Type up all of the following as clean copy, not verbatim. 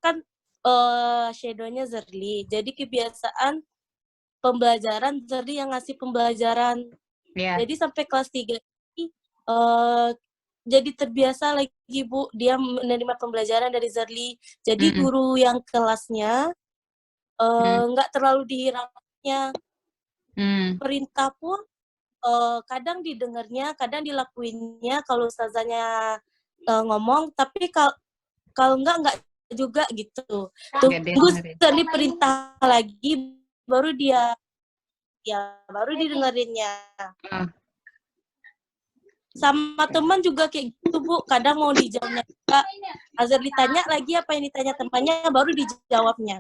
kan shadow-nya Zerli. Jadi kebiasaan pembelajaran Zerli yang ngasih pembelajaran. Iya. Jadi sampai kelas 3 ini jadi terbiasa lagi Bu, dia menerima pembelajaran dari Zerli. Jadi guru yang kelasnya nggak terlalu dihiraukannya. Perintah pun kadang didengarnya, kadang dilakuinnya kalau ustazanya ngomong, tapi kalau enggak juga gitu. Tunggu Zerli perintah lagi, baru dia baru didengerinnya. Sama teman juga kayak gitu Bu, kadang mau dijawabnya juga. Azar ditanya lagi apa yang ditanya temannya, baru dijawabnya.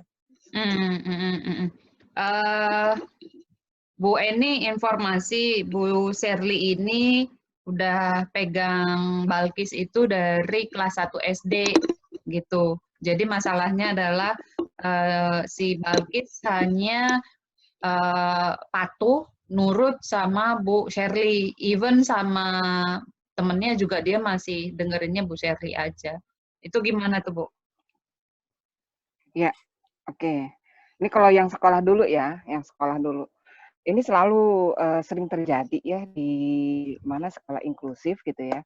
Bu Eni, informasi Bu Sherly ini udah pegang Balkis itu dari kelas 1 SD gitu. Jadi masalahnya adalah si Balkis hanya patuh nurut sama Bu Sherly, even sama temennya juga dia masih dengerinnya Bu Sherly aja. Itu gimana tuh Bu? Ya, oke. Ini kalau yang sekolah dulu ya, yang sekolah dulu. Ini selalu sering terjadi ya di mana sekolah inklusif gitu ya.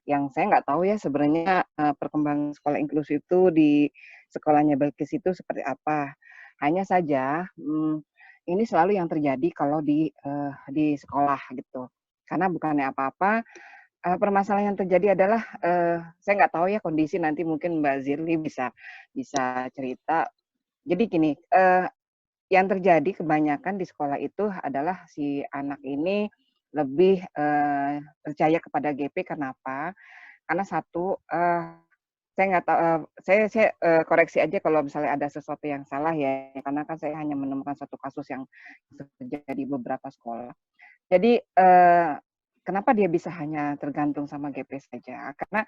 Yang saya nggak tahu ya sebenarnya perkembangan sekolah inklusif itu di sekolahnya Balkis itu seperti apa. Hanya saja ini selalu yang terjadi kalau di sekolah gitu. Karena bukannya apa-apa, permasalahan yang terjadi adalah saya nggak tahu ya kondisi, nanti mungkin Mbak Zirli bisa cerita. Jadi gini, yang terjadi kebanyakan di sekolah itu adalah si anak ini lebih percaya kepada GP. Kenapa? Karena satu, saya nggak tahu, saya koreksi aja kalau misalnya ada sesuatu yang salah ya, karena kan saya hanya menemukan satu kasus yang terjadi di beberapa sekolah. Jadi kenapa dia bisa hanya tergantung sama GP saja? Karena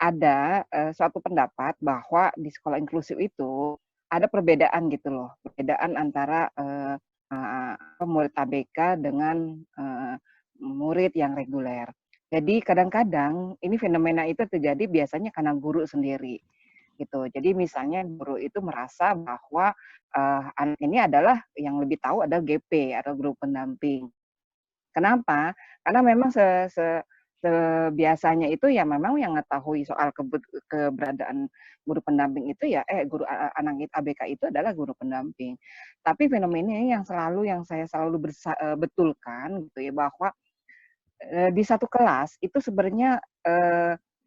ada suatu pendapat bahwa di sekolah inklusif itu ada perbedaan gitu loh, perbedaan antara murid ABK dengan murid yang reguler. Jadi kadang-kadang ini fenomena itu terjadi biasanya karena guru sendiri gitu. Jadi misalnya guru itu merasa bahwa anak ini adalah yang lebih tahu adalah GP atau guru pendamping. Kenapa? Karena memang biasanya itu ya memang yang mengetahui soal keberadaan guru pendamping itu ya guru anak ABK itu adalah guru pendamping. Tapi fenomena ini yang saya selalu betulkan gitu ya, bahwa di satu kelas itu sebenarnya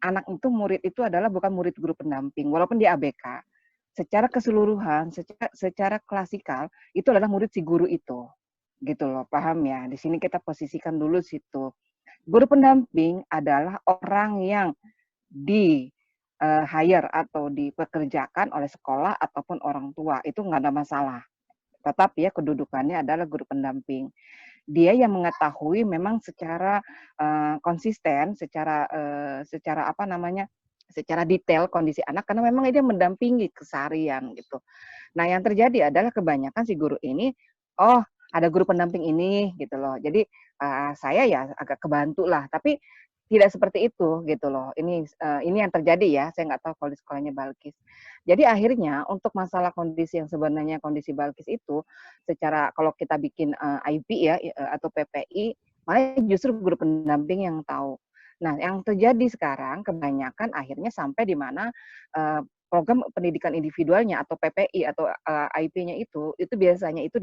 anak itu murid itu adalah bukan murid guru pendamping walaupun di ABK. Secara keseluruhan, secara klasikal itu adalah murid si guru itu. Gitu loh, paham ya? Di sini kita posisikan dulu situ. Guru pendamping adalah orang yang di hire atau dipekerjakan oleh sekolah ataupun orang tua. Itu nggak ada masalah. Tetap ya kedudukannya adalah guru pendamping. Dia yang mengetahui memang secara konsisten, secara apa namanya, secara detail kondisi anak, karena memang dia mendampingi keseharian gitu. Nah yang terjadi adalah kebanyakan si guru ini, oh ada guru pendamping ini gitu loh. Jadi saya ya agak kebantu lah, tapi tidak seperti itu gitu loh. Ini yang terjadi ya. Saya nggak tahu kalau di sekolahnya Balkis. Jadi akhirnya untuk masalah kondisi yang sebenarnya kondisi Balkis itu, secara kalau kita bikin IP ya atau PPI, malah justru guru pendamping yang tahu. Nah, yang terjadi sekarang kebanyakan akhirnya sampai di mana program pendidikan individualnya atau PPI atau IP-nya itu biasanya itu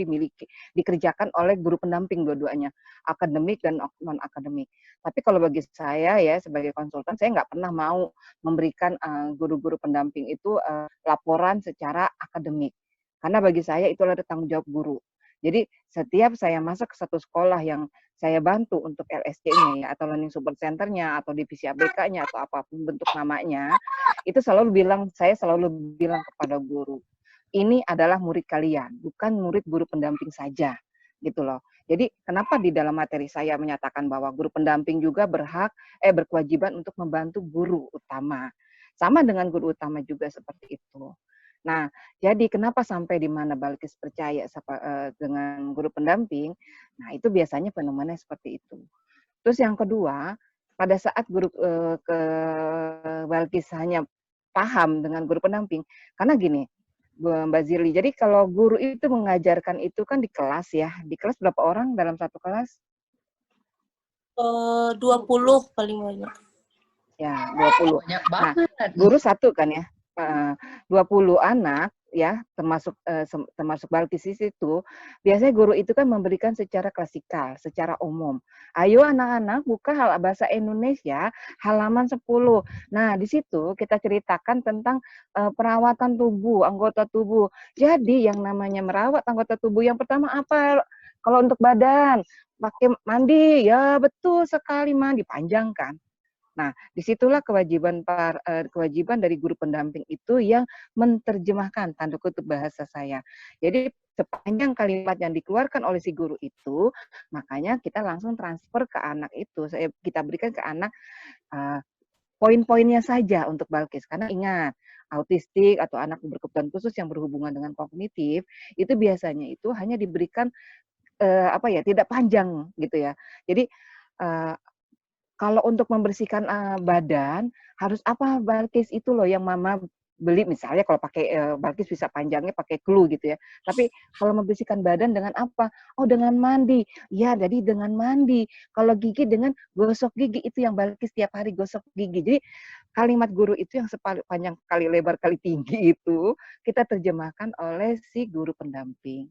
dikerjakan oleh guru pendamping dua-duanya, akademik dan non akademik. Tapi kalau bagi saya ya sebagai konsultan, saya nggak pernah mau memberikan guru-guru pendamping itu laporan secara akademik, karena bagi saya itu adalah tanggung jawab guru. Jadi setiap saya masuk ke satu sekolah yang saya bantu untuk LSC-nya ya, atau Learning Support Center-nya, atau divisi ABK-nya, atau apapun bentuk namanya, itu saya selalu bilang kepada guru, ini adalah murid kalian, bukan murid guru pendamping saja, gitu loh. Jadi kenapa di dalam materi saya menyatakan bahwa guru pendamping juga berkewajiban untuk membantu guru utama. Sama dengan guru utama juga seperti itu. Nah, jadi kenapa sampai di mana Balkis percaya dengan guru pendamping? Nah, itu biasanya fenomena seperti itu. Terus yang kedua, pada saat guru ke Balkis hanya paham dengan guru pendamping. Karena gini, Mbak Zirli, jadi kalau guru itu mengajarkan itu kan di kelas ya. Di kelas berapa orang dalam satu kelas? 20 paling banyak. Ya, 20. Banyak Nah, banget. guru satu kan ya. 20 anak ya, termasuk Balkis itu, biasanya guru itu kan memberikan secara klasikal, secara umum. Ayo anak-anak buka bahasa Indonesia halaman 10. Nah, di situ kita ceritakan tentang perawatan tubuh, anggota tubuh. Jadi yang namanya merawat anggota tubuh yang pertama apa? Kalau untuk badan, pakai mandi, ya betul sekali mandi, panjangkan. Nah, disitulah kewajiban dari guru pendamping itu yang menerjemahkan tanda kutip bahasa saya. Jadi sepanjang kalimat yang dikeluarkan oleh si guru itu, makanya kita langsung transfer ke anak itu. Kita berikan ke anak poin-poinnya saja untuk Balkis. Karena ingat, autistik atau anak berkebutuhan khusus yang berhubungan dengan kognitif, itu biasanya itu hanya diberikan tidak panjang gitu ya. Jadi kalau untuk membersihkan badan, harus apa Balkis itu loh yang mama beli, misalnya kalau pakai Balkis bisa panjangnya pakai clue gitu ya. Tapi kalau membersihkan badan dengan apa? Oh dengan mandi. Ya jadi dengan mandi. Kalau gigi dengan gosok gigi, itu yang Balkis tiap hari gosok gigi. Jadi kalimat guru itu yang sepanjang kali lebar kali tinggi itu kita terjemahkan oleh si guru pendamping.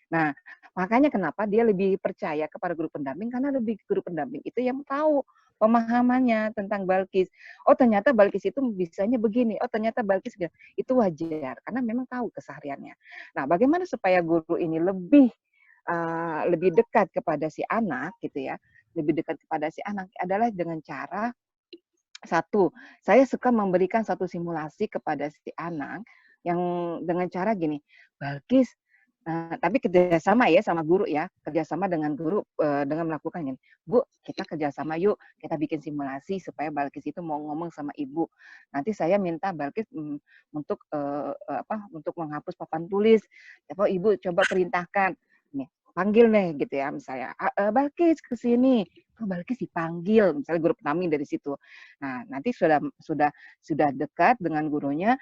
Nah, makanya kenapa dia lebih percaya kepada guru pendamping, karena lebih guru pendamping itu yang tahu pemahamannya tentang Balkis. Oh ternyata Balkis itu bisanya begini, oh ternyata Balkis itu wajar, karena memang tahu kesehariannya. Nah, bagaimana supaya guru ini lebih dekat kepada si anak gitu ya, lebih dekat kepada si anak adalah dengan cara satu, saya suka memberikan satu simulasi kepada si anak yang dengan cara gini, Balkis, tapi kerjasama ya sama guru ya, kerjasama dengan guru dengan melakukan ini. Bu, kita kerjasama yuk, kita bikin simulasi supaya Balkis itu mau ngomong sama ibu. Nanti saya minta Balkis untuk menghapus papan tulis. Apa ibu coba perintahkan, nih panggil nih gitu ya misalnya, Balkis ke sini. Oh, Balkis dipanggil, misalnya guru pendamping dari situ. Nah, nanti sudah dekat dengan gurunya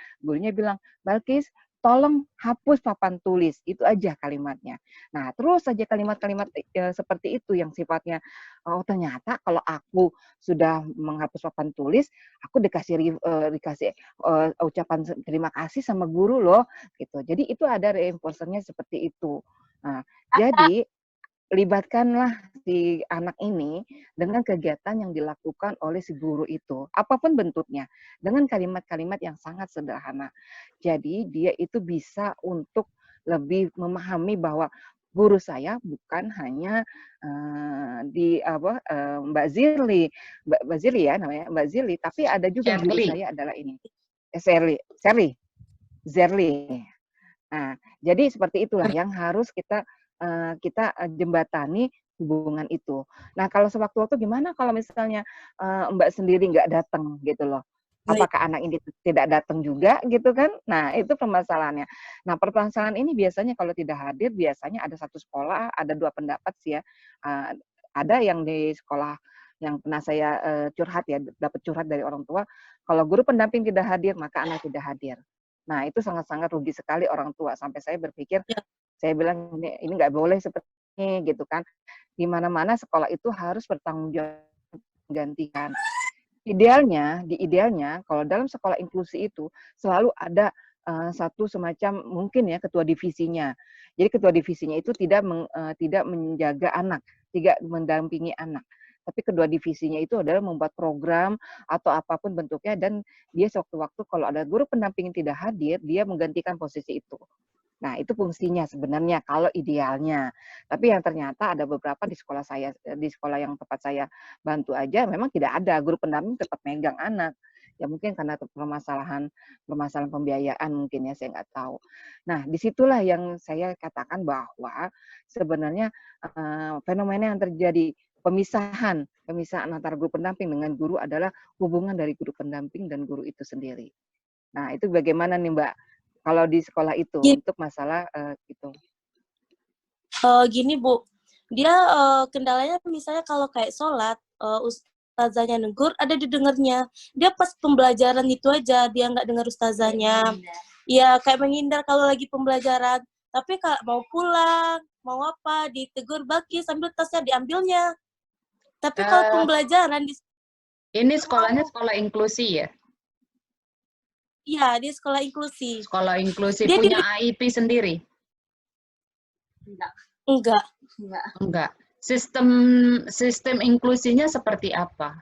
bilang, Balkis tolong hapus papan tulis, itu aja kalimatnya. Nah, terus saja kalimat-kalimat seperti itu yang sifatnya, oh ternyata kalau aku sudah menghapus papan tulis, aku dikasih ucapan terima kasih sama guru loh, gitu. Jadi itu ada reinforcernya seperti itu. Nah, jadi libatkanlah si anak ini dengan kegiatan yang dilakukan oleh si guru itu, apapun bentuknya, dengan kalimat-kalimat yang sangat sederhana. Jadi dia itu bisa untuk lebih memahami bahwa guru saya bukan hanya Mbak Zirli ya namanya, Mbak Zirli, tapi ada juga guru saya adalah ini, Zerli. Nah, jadi seperti itulah yang harus kita jembatani hubungan itu. Nah, kalau sewaktu-waktu gimana kalau misalnya Mbak sendiri nggak datang gitu loh? Apakah anak ini tidak datang juga gitu kan? Nah, itu permasalahannya. Nah, permasalahan ini biasanya kalau tidak hadir, biasanya ada satu sekolah, ada dua pendapat sih ya. Ada yang di sekolah yang pernah saya curhat ya, dapat curhat dari orang tua, kalau guru pendamping tidak hadir, maka anak tidak hadir. Nah, itu sangat-sangat rugi sekali orang tua. Sampai saya berpikir, saya bilang ini nggak boleh seperti ini gitu kan. Di mana-mana sekolah itu harus bertanggung jawab menggantikan. Idealnya kalau dalam sekolah inklusi itu selalu ada satu semacam mungkin ya ketua divisinya. Jadi ketua divisinya itu tidak menjaga anak, tidak mendampingi anak. Tapi kedua divisinya itu adalah membuat program atau apapun bentuknya, dan dia sewaktu-waktu kalau ada guru pendamping yang tidak hadir, dia menggantikan posisi itu. Nah, itu fungsinya sebenarnya kalau idealnya. Tapi yang ternyata ada beberapa di sekolah yang tempat saya bantu aja memang tidak ada, guru pendamping tetap megang anak. Ya mungkin karena permasalahan pembiayaan mungkin ya, saya nggak tahu. Nah, disitulah yang saya katakan bahwa sebenarnya fenomena yang terjadi pemisahan antara guru pendamping dengan guru adalah hubungan dari guru pendamping dan guru itu sendiri. Nah, itu bagaimana nih Mbak? Kalau di sekolah itu untuk masalah itu. Gini Bu, dia kendalanya misalnya kalau kayak sholat, ustazahnya negur, ada didengarnya. Dia pas pembelajaran itu aja, dia nggak dengar ustazahnya. Ya kayak menghindar kalau lagi pembelajaran. Tapi kalau mau pulang, mau apa, ditegur bagi sambil tasnya diambilnya. Tapi kalau pembelajaran Ini sekolahnya sekolah inklusi ya? iya, di sekolah inklusi. Sekolah inklusi Dia punya AIP sendiri? Enggak. Enggak. Sistem inklusinya seperti apa?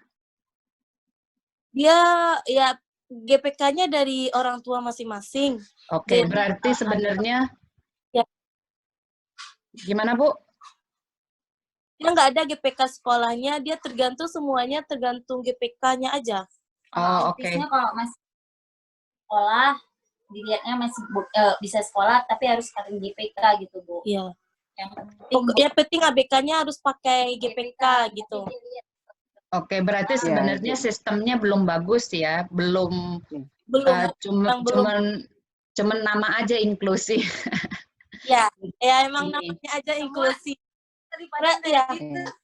Dia ya GPK-nya dari orang tua masing-masing. Oke, Jadi, berarti sebenarnya ya. Gimana, Bu? Dia nggak ada GPK sekolahnya, dia semuanya tergantung GPK-nya aja. Oh, oke. Kalau masih sekolah, dilihatnya masih bisa sekolah, tapi harus pakai GPK gitu, Bu. Iya. Yang penting ABK-nya harus pakai GPK gitu. Oke, berarti sebenarnya sistemnya belum bagus ya, belum cuman nama aja inklusi. Ya emang namanya aja inklusi.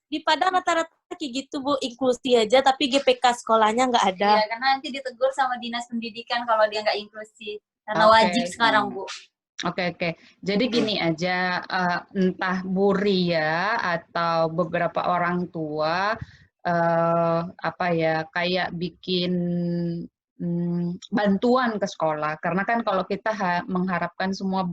Di Padang rata-rata kayak gitu, Bu, inklusi aja, tapi GPK sekolahnya nggak ada. Iya, karena nanti ditegur sama dinas pendidikan kalau dia nggak inklusi, karena wajib sekarang, Bu. Oke. Jadi gini aja, entah Bu Ria atau beberapa orang tua kayak bikin bantuan ke sekolah, karena kan kalau kita mengharapkan semua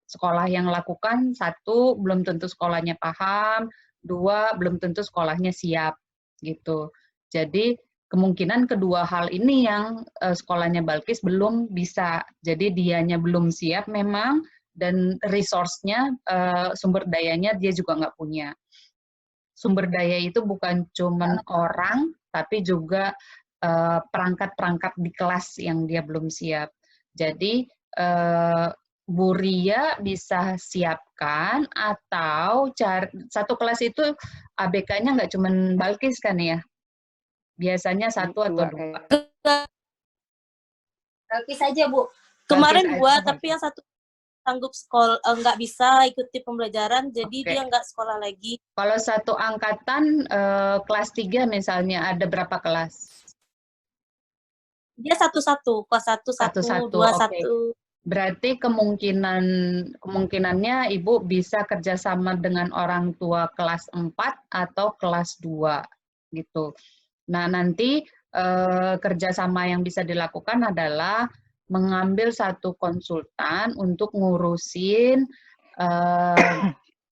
sekolah yang lakukan, satu belum tentu sekolahnya paham, dua belum tentu sekolahnya siap gitu. Jadi kemungkinan kedua hal ini yang sekolahnya Balkis belum bisa. Jadi dianya belum siap memang, dan resource-nya, sumber dayanya dia juga nggak punya. Sumber daya itu bukan cuma orang, tapi juga perangkat-perangkat di kelas yang dia belum siap. Jadi Bu Ria bisa siapkan, atau satu kelas itu ABK-nya nggak cuma Balkis kan ya? Biasanya satu atau dua. Balkis aja, Bu. Kemarin dua, tapi yang satu sanggup sekolah, nggak bisa ikuti pembelajaran, jadi dia nggak sekolah lagi. Kalau satu angkatan kelas 3 misalnya, ada berapa kelas? Dia satu-satu, kelas 1, 2, 1. Berarti kemungkinannya Ibu bisa kerjasama dengan orang tua kelas 4 atau kelas 2 gitu. Nah, nanti kerjasama yang bisa dilakukan adalah mengambil satu konsultan untuk ngurusin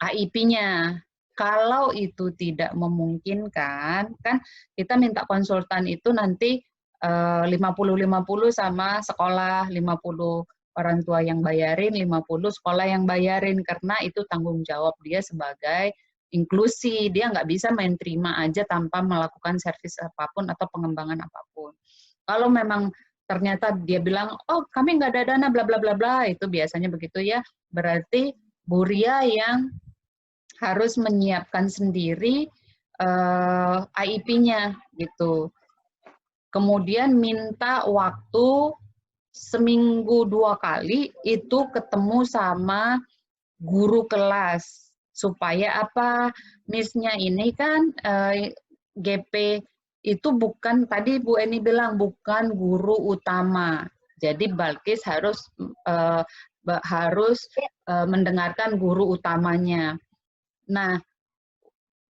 AIP-nya. Kalau itu tidak memungkinkan, kan kita minta konsultan itu nanti 50-50 sama sekolah, 50 orang tua yang bayarin, 50 sekolah yang bayarin, karena itu tanggung jawab dia sebagai inklusi. Dia nggak bisa main terima aja tanpa melakukan servis apapun atau pengembangan apapun. Kalau memang ternyata dia bilang, oh kami nggak ada dana, bla bla bla bla, itu biasanya begitu ya, berarti Bu Ria yang harus menyiapkan sendiri AIP-nya gitu. Kemudian minta waktu seminggu 2 kali itu ketemu sama guru kelas, supaya apa, Miss-nya ini kan GP itu bukan, tadi Bu Eni bilang bukan guru utama. Jadi Balkis harus mendengarkan guru utamanya. Nah,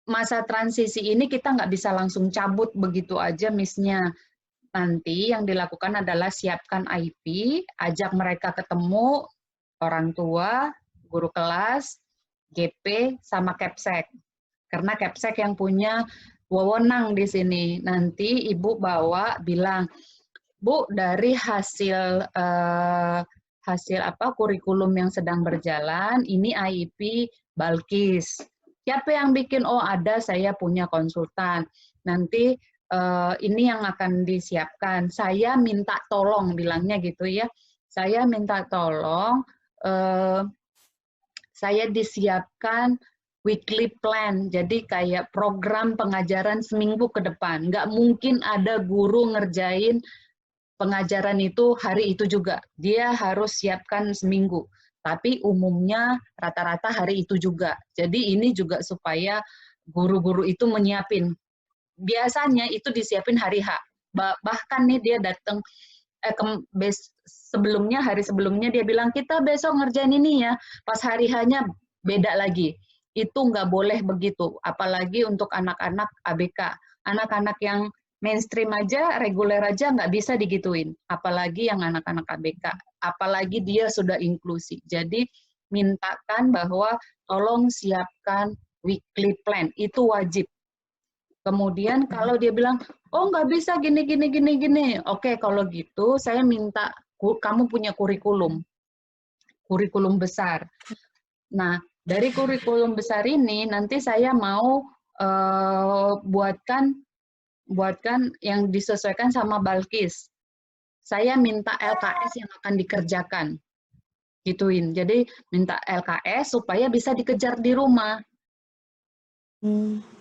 masa transisi ini kita nggak bisa langsung cabut begitu aja Miss-nya. Nanti yang dilakukan adalah siapkan IP, ajak mereka ketemu orang tua, guru kelas, GP, sama Kepsek. Karena Kepsek yang punya wewenang di sini. Nanti Ibu bilang, Bu, dari hasil kurikulum yang sedang berjalan, ini AIP Balkis. Siapa yang bikin? Oh, ada, saya punya konsultan. Nanti ini yang akan disiapkan. Saya minta tolong, bilangnya gitu ya. Saya minta tolong, saya disiapkan weekly plan, jadi kayak program pengajaran seminggu ke depan. Nggak mungkin ada guru ngerjain pengajaran itu hari itu juga. Dia harus siapkan seminggu. Tapi umumnya rata-rata hari itu juga. Jadi ini juga supaya guru-guru itu menyiapin. biasanya itu disiapin hari H. Bahkan nih dia datang sebelumnya, hari sebelumnya dia bilang kita besok ngerjain ini ya, pas hari H-nya beda lagi. Itu nggak boleh begitu, apalagi untuk anak-anak ABK. Anak-anak yang mainstream aja, reguler aja nggak bisa digituin, apalagi yang anak-anak ABK, apalagi dia sudah inklusi. Jadi mintakan bahwa tolong siapkan weekly plan, itu wajib. Kemudian kalau dia bilang, oh nggak bisa gini, oke kalau gitu saya minta kamu punya kurikulum besar. Nah, dari kurikulum besar ini nanti saya mau buatkan yang disesuaikan sama Balkis. Saya minta LKS yang akan dikerjakan. Gituin. Jadi minta LKS supaya bisa dikejar di rumah.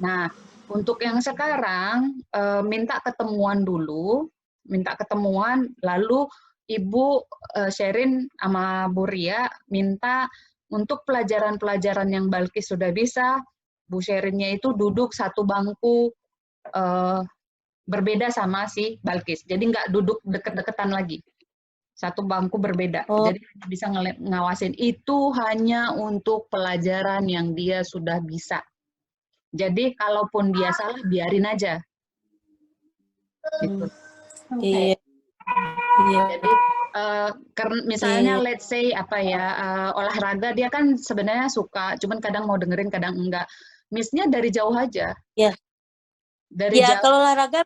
Nah, untuk yang sekarang minta ketemuan dulu, lalu Ibu Sherin sama Bu Ria minta untuk pelajaran-pelajaran yang Balkis sudah bisa, Bu Sherinnya itu duduk satu bangku berbeda sama si Balkis. Jadi nggak duduk deket-deketan lagi. Satu bangku berbeda. Jadi bisa ngawasin. Itu hanya untuk pelajaran yang dia sudah bisa. Jadi kalaupun dia salah, biarin aja. Gitu. Iya. Jadi misalnya let's say olahraga dia kan sebenarnya suka, cuman kadang mau dengerin, kadang enggak. Miss-nya dari jauh aja. Iya. Dari jauh. Kalau olahraga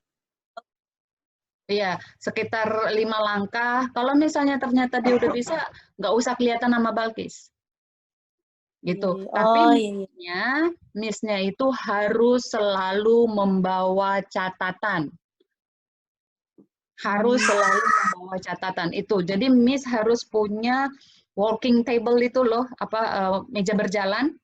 Iya, sekitar 5 langkah. Kalau misalnya ternyata dia udah bisa, nggak usah kelihatan sama Balkis. Gitu. Tapi miss-nya itu harus selalu membawa catatan. Harus selalu membawa catatan itu. Jadi miss harus punya walking table itu loh, meja berjalan.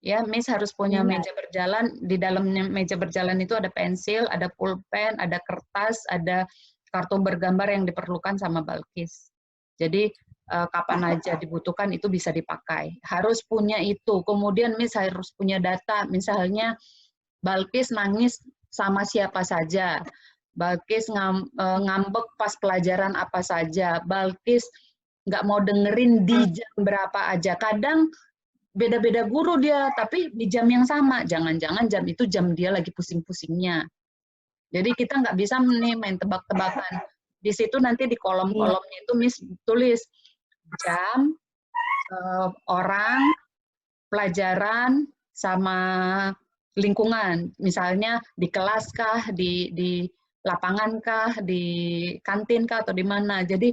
Ya, miss harus punya meja berjalan. Di dalam meja berjalan itu ada pensil, ada pulpen, ada kertas, ada kartu bergambar yang diperlukan sama Balkis. Jadi kapan aja dibutuhkan itu bisa dipakai. Harus punya itu. Kemudian miss harus punya data. Misalnya Balkis nangis sama siapa saja. Balkis ngambek pas pelajaran apa saja. Balkis nggak mau dengerin di jam berapa aja. Kadang beda-beda guru dia, tapi di jam yang sama. Jangan-jangan jam itu jam dia lagi pusing-pusingnya. Jadi kita nggak bisa nih main tebak-tebakan. Di situ nanti di kolom-kolomnya itu Miss tulis jam, orang, pelajaran, sama lingkungan. Misalnya di kelas kah, di lapangan kah, di kantin kah, atau di mana. Jadi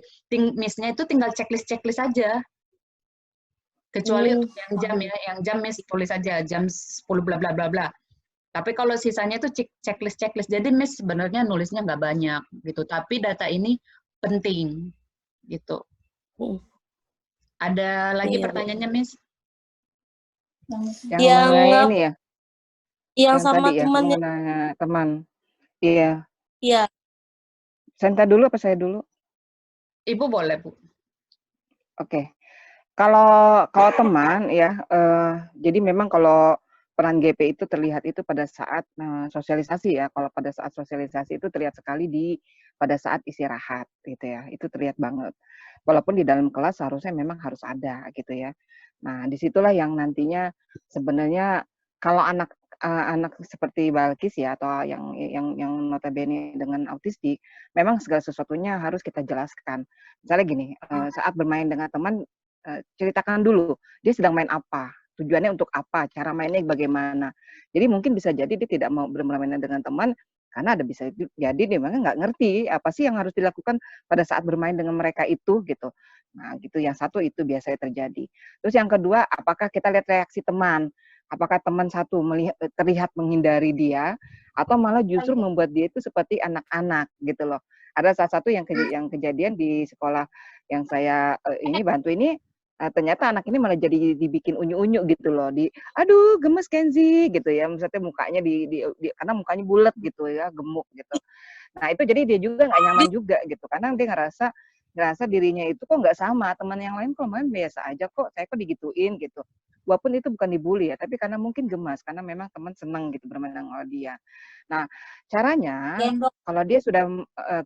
Miss-nya itu tinggal checklist aja. Kecuali untuk yang jam ya, yang jam Miss tulis aja jam 10 bla bla bla bla. Tapi kalau sisanya itu checklist. Jadi Miss sebenarnya nulisnya nggak banyak gitu. Tapi data ini penting gitu. Ada lagi pertanyaannya Miss? Yang ini ya? Yang sama tadi temannya. Ya, teman. Iya. Iya. Senta dulu apa saya dulu? Ibu boleh, Bu. Oke. Kalau teman ya, jadi memang kalau peran GP itu terlihat itu pada saat sosialisasi ya. Kalau pada saat sosialisasi itu terlihat sekali pada saat istirahat gitu ya. Itu terlihat banget. Walaupun di dalam kelas harusnya memang harus ada gitu ya. Nah, disitulah yang nantinya sebenarnya kalau anak seperti Balkis ya, atau yang notabene dengan autistik, memang segala sesuatunya harus kita jelaskan. Misalnya gini, saat bermain dengan teman, ceritakan dulu dia sedang main apa, tujuannya untuk apa, cara mainnya bagaimana. Jadi mungkin bisa jadi dia tidak mau bermain dengan teman karena bisa jadi dia memang nggak ngerti apa sih yang harus dilakukan pada saat bermain dengan mereka itu gitu. Nah gitu, yang satu itu biasanya terjadi. Terus yang kedua, apakah kita lihat reaksi teman, apakah teman satu terlihat menghindari dia atau malah justru membuat dia itu seperti anak-anak gitu loh. Ada salah satu yang kejadian di sekolah yang saya bantu ini, ternyata anak ini malah jadi dibikin unyu-unyu gitu loh, aduh gemes Kenzi gitu ya, misalnya mukanya karena mukanya bulat gitu ya, gemuk gitu. Nah itu jadi dia juga nggak nyaman juga gitu, karena dia ngerasa dirinya itu kok nggak sama teman yang lain, kok main biasa aja kok, saya kok digituin gitu. walaupun itu bukan dibully ya, tapi karena mungkin gemas, karena memang teman senang gitu bermain dengan dia. Nah, caranya Gendong. kalau dia sudah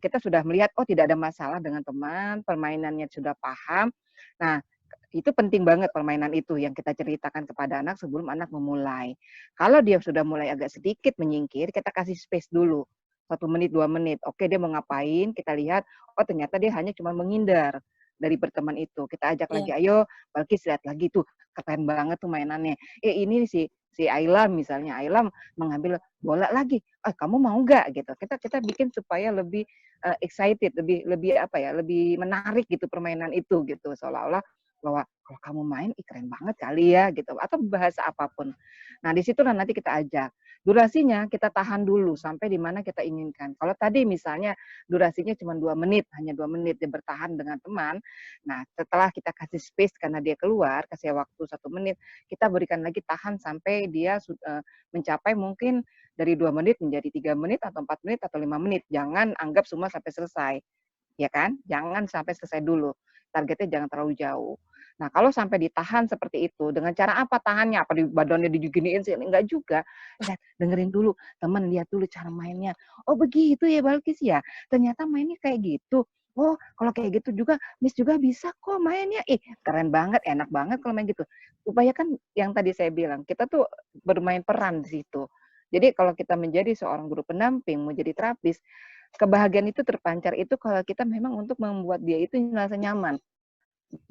kita sudah melihat oh tidak ada masalah dengan teman, permainannya sudah paham. Nah, itu penting banget permainan itu yang kita ceritakan kepada anak sebelum anak memulai. Kalau dia sudah mulai agak sedikit menyingkir, kita kasih space dulu. 1 menit, 2 menit. Oke, dia mau ngapain? Kita lihat, oh ternyata dia hanya cuma menghindar dari berteman itu. Kita ajak lagi, Iya. ayo Balkis lihat lagi tuh, keren banget tuh mainannya. Ini si Ayla misalnya, Ayla mengambil bola lagi. Kamu mau nggak gitu? Kita bikin supaya lebih excited, lebih apa ya, lebih menarik gitu permainan itu gitu, seolah-olah bahwa kalau kamu main keren banget kali ya gitu, atau bahasa apapun. Nah di situlah nanti kita ajak. Durasinya kita tahan dulu sampai di mana kita inginkan. Kalau tadi misalnya durasinya cuma 2 menit, hanya 2 menit dia bertahan dengan teman. Nah setelah kita kasih space karena dia keluar, kasih waktu 1 menit, kita berikan lagi tahan sampai dia mencapai mungkin dari 2 menit menjadi 3 menit atau 4 menit atau 5 menit. Jangan anggap semua sampai selesai. Ya kan? Jangan sampai selesai dulu. Targetnya jangan terlalu jauh. Nah, kalau sampai ditahan seperti itu, dengan cara apa tahannya? Apa di badannya diginiin sih? Enggak juga. Lihat, dengerin dulu, teman lihat dulu cara mainnya. Oh, begitu ya Balkis ya. Ternyata mainnya kayak gitu. Oh, kalau kayak gitu juga, Miss juga bisa kok mainnya. Keren banget, enak banget kalau main gitu. Upayakan yang tadi saya bilang, kita tuh bermain peran di situ. Jadi kalau kita menjadi seorang guru pendamping, menjadi terapis, kebahagiaan itu terpancar itu kalau kita memang untuk membuat dia itu merasa nyaman.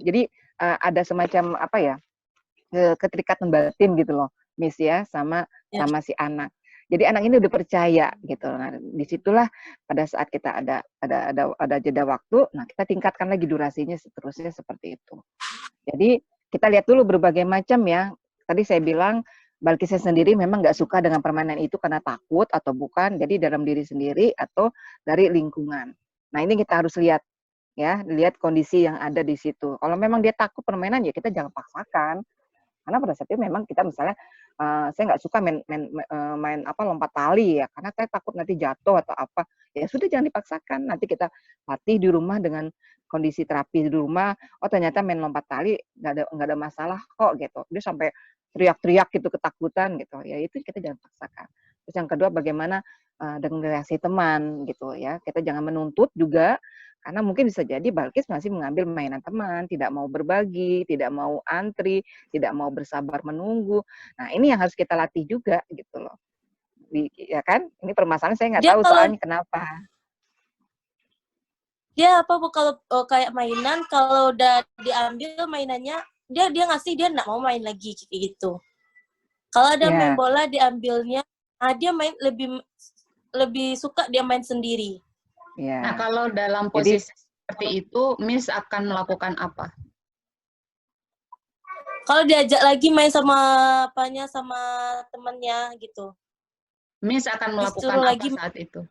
Jadi ada semacam apa ya, keterikatan batin gitu loh, Miss ya, sama si anak. Jadi anak ini udah percaya gitu. Nah, disitulah pada saat kita ada jeda waktu, nah kita tingkatkan lagi durasinya seterusnya seperti itu. Jadi kita lihat dulu berbagai macam ya. Tadi saya bilang Balkisnya sendiri memang nggak suka dengan permainan itu karena takut atau bukan. Jadi dalam diri sendiri atau dari lingkungan. Nah ini kita harus lihat ya, lihat kondisi yang ada di situ. Kalau memang dia takut permainan ya kita jangan paksakan. Karena pada saat itu memang kita misalnya saya nggak suka main lompat tali ya, karena saya takut nanti jatuh atau apa. Ya sudah jangan dipaksakan. Nanti kita latih di rumah dengan kondisi terapi di rumah. Oh ternyata main lompat tali nggak ada masalah kok gitu. Dia sampai teriak-teriak gitu ketakutan gitu. Ya itu kita jangan paksakan. Terus yang kedua bagaimana dengan reaksi teman gitu ya. Kita jangan menuntut juga. Karena mungkin bisa jadi Balkis masih mengambil mainan teman, tidak mau berbagi, tidak mau antri, tidak mau bersabar menunggu. Nah, ini yang harus kita latih juga gitu loh. Ya kan? Ini permasalahan saya nggak tahu soalnya kenapa. Dia apa bu kalau kayak mainan kalau udah diambil mainannya dia ngasih dia nggak mau main lagi gitu. Kalau ada main bola diambilnya, dia main lebih suka dia main sendiri. Ya. Nah, kalau dalam posisi seperti itu, Miss akan melakukan apa? Kalau diajak lagi main sama temannya gitu. Miss akan melakukan apa saat itu?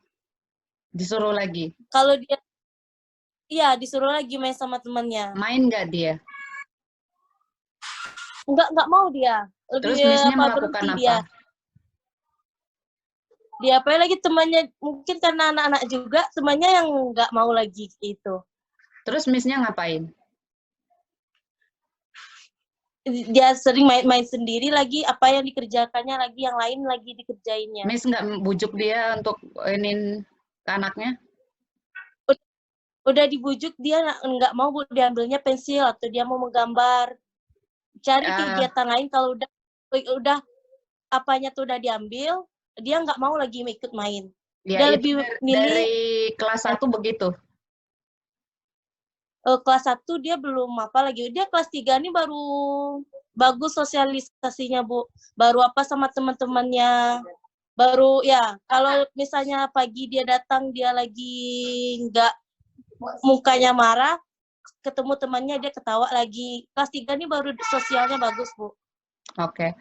Disuruh lagi? Kalau dia, iya disuruh lagi main sama temannya. Main nggak dia? Nggak mau dia. Terus Missnya melakukan apa? Dia apa lagi temannya, mungkin karena anak-anak juga, temannya yang nggak mau lagi gitu. Terus Missnya ngapain? Dia sering main sendiri lagi, apa yang dikerjakannya lagi, yang lain lagi dikerjainnya. Miss nggak bujuk dia untuk ini ke anaknya? Udah dibujuk, dia nggak mau diambilnya pensil, atau dia mau menggambar. Cari kegiatan lain, kalau udah apanya tuh udah diambil, dia nggak mau lagi ikut main. Ya, dia itu lebih milih dari kelas 1 begitu? Kelas 1 dia belum apa lagi. Dia kelas 3 ini baru bagus sosialisasinya, Bu. Baru apa sama teman-temannya. Baru ya, kalau misalnya pagi dia datang, dia lagi nggak, mukanya marah, ketemu temannya dia ketawa lagi. Kelas 3 ini baru sosialnya bagus, Bu. Oke.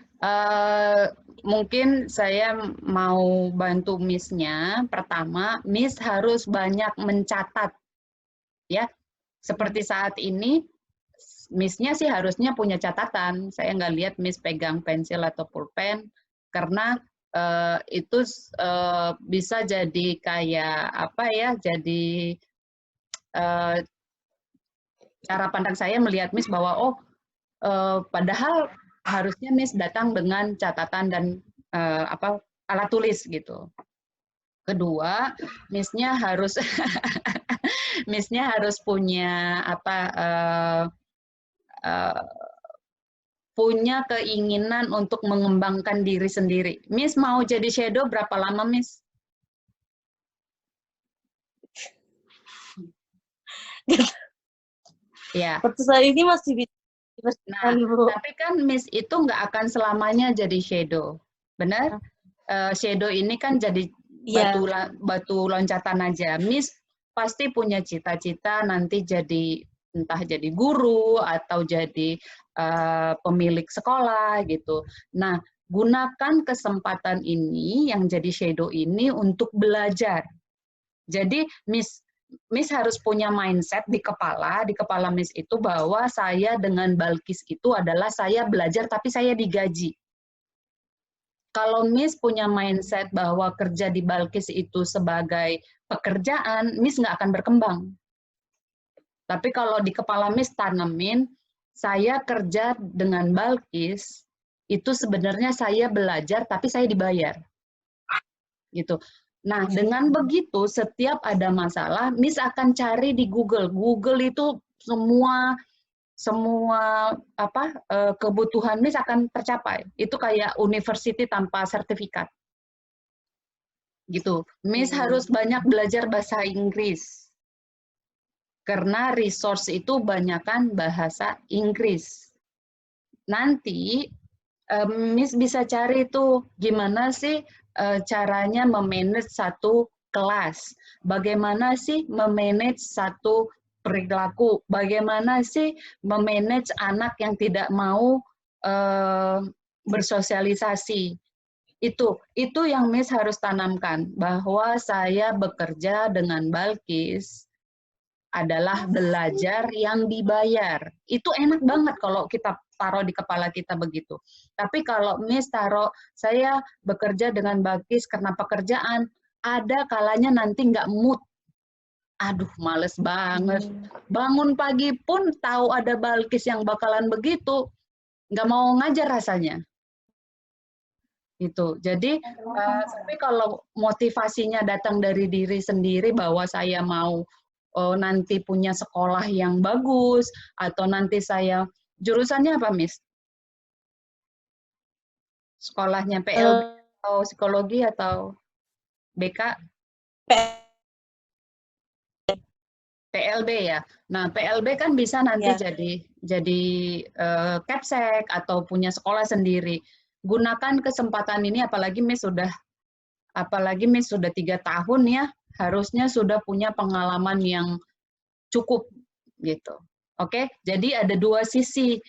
Mungkin saya mau bantu Miss-nya. Pertama, Miss harus banyak mencatat. Ya, seperti saat ini, Miss-nya sih harusnya punya catatan. Saya nggak lihat Miss pegang pensil atau pulpen, karena itu bisa jadi kayak apa ya, jadi cara pandang saya melihat Miss bahwa padahal harusnya Miss datang dengan catatan dan alat tulis gitu. Kedua, Miss-nya harus Miss-nya harus punya punya keinginan untuk mengembangkan diri sendiri. Miss mau jadi shadow berapa lama, Miss? Ya. Waktu saat ini masih bisa. Nah, tapi kan Miss itu nggak akan selamanya jadi shadow, benar? Shadow ini kan jadi batu loncatan aja. Miss pasti punya cita-cita nanti jadi entah jadi guru atau jadi pemilik sekolah gitu. Nah, gunakan kesempatan ini yang jadi shadow ini untuk belajar. Jadi Miss harus punya mindset di kepala Miss itu bahwa saya dengan Balkis itu adalah saya belajar tapi saya digaji. Kalau Miss punya mindset bahwa kerja di Balkis itu sebagai pekerjaan, Miss nggak akan berkembang. Tapi kalau di kepala Miss tanemin, saya kerja dengan Balkis, itu sebenarnya saya belajar tapi saya dibayar. Gitu. Nah, dengan begitu, setiap ada masalah, Miss akan cari di Google. Google itu semua kebutuhan Miss akan tercapai. Itu kayak university tanpa sertifikat. Gitu. Miss harus banyak belajar bahasa Inggris. Karena resource itu banyakkan bahasa Inggris. Nanti Miss bisa cari tuh gimana sih caranya memanage satu kelas, bagaimana sih memanage satu perilaku, bagaimana sih memanage anak yang tidak mau bersosialisasi. Itu yang Miss harus tanamkan, bahwa saya bekerja dengan Balkis adalah belajar yang dibayar. Itu enak banget kalau kita taruh di kepala kita begitu. Tapi kalau Miss taruh, saya bekerja dengan Balkis karena pekerjaan, ada kalanya nanti nggak mood. Aduh, males banget. Bangun pagi pun tahu ada Balkis yang bakalan begitu, nggak mau ngajar rasanya. Gitu. Jadi, tapi kalau motivasinya datang dari diri sendiri bahwa saya mau nanti punya sekolah yang bagus, atau nanti saya, jurusannya apa, Miss? Sekolahnya PLB atau psikologi atau BK? PLB ya. Nah, PLB kan bisa nanti jadi Capsek atau punya sekolah sendiri. Gunakan kesempatan ini, apalagi Miss sudah 3 tahun ya, harusnya sudah punya pengalaman yang cukup gitu. Oke, jadi ada dua sisi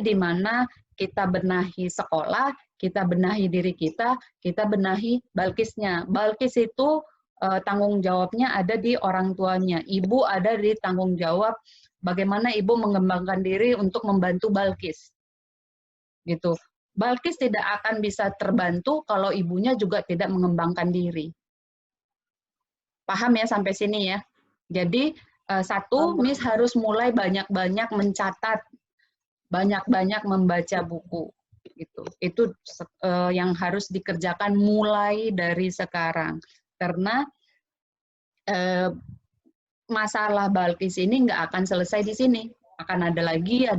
di mana kita benahi sekolah, kita benahi diri kita benahi Balkisnya. Balkis itu tanggung jawabnya ada di orang tuanya. Ibu ada di tanggung jawab bagaimana ibu mengembangkan diri untuk membantu Balkis. Gitu. Balkis tidak akan bisa terbantu kalau ibunya juga tidak mengembangkan diri. Paham ya sampai sini ya? Jadi, satu, Miss harus mulai banyak-banyak mencatat, banyak-banyak membaca buku. Gitu. Itu yang harus dikerjakan mulai dari sekarang. Karena masalah Balkis ini nggak akan selesai di sini. Akan ada lagi.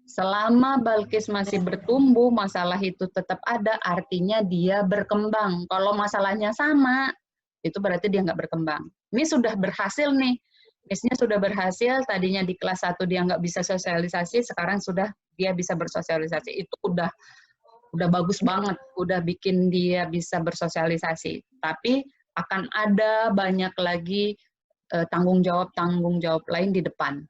Selama Balkis masih bertumbuh, masalah itu tetap ada, artinya dia berkembang. Kalau masalahnya sama, itu berarti dia nggak berkembang. Miss sudah berhasil nih. Miss-nya sudah berhasil, tadinya di kelas 1 dia nggak bisa sosialisasi, sekarang sudah dia bisa bersosialisasi. Itu udah bagus banget, udah bikin dia bisa bersosialisasi. Tapi akan ada banyak lagi tanggung jawab lain di depan.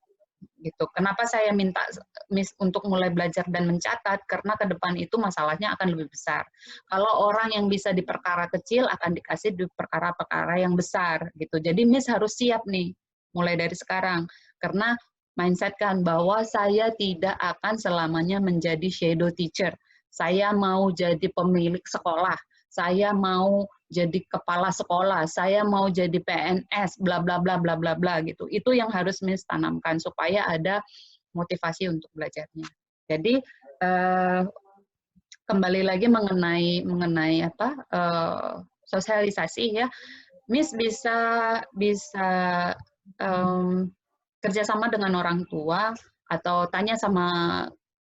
Gitu. Kenapa saya minta Miss untuk mulai belajar dan mencatat? Karena ke depan itu masalahnya akan lebih besar. Kalau orang yang bisa di perkara kecil akan dikasih di perkara-perkara yang besar. Gitu. Jadi Miss harus siap nih, mulai dari sekarang. Karena mindset kan bahwa saya tidak akan selamanya menjadi shadow teacher. Saya mau jadi pemilik sekolah. Saya mau jadi kepala sekolah, saya mau jadi PNS, bla bla bla bla bla bla gitu. Itu yang harus Miss tanamkan supaya ada motivasi untuk belajarnya. Jadi kembali lagi mengenai apa sosialisasi ya, Miss bisa kerjasama dengan orang tua atau tanya sama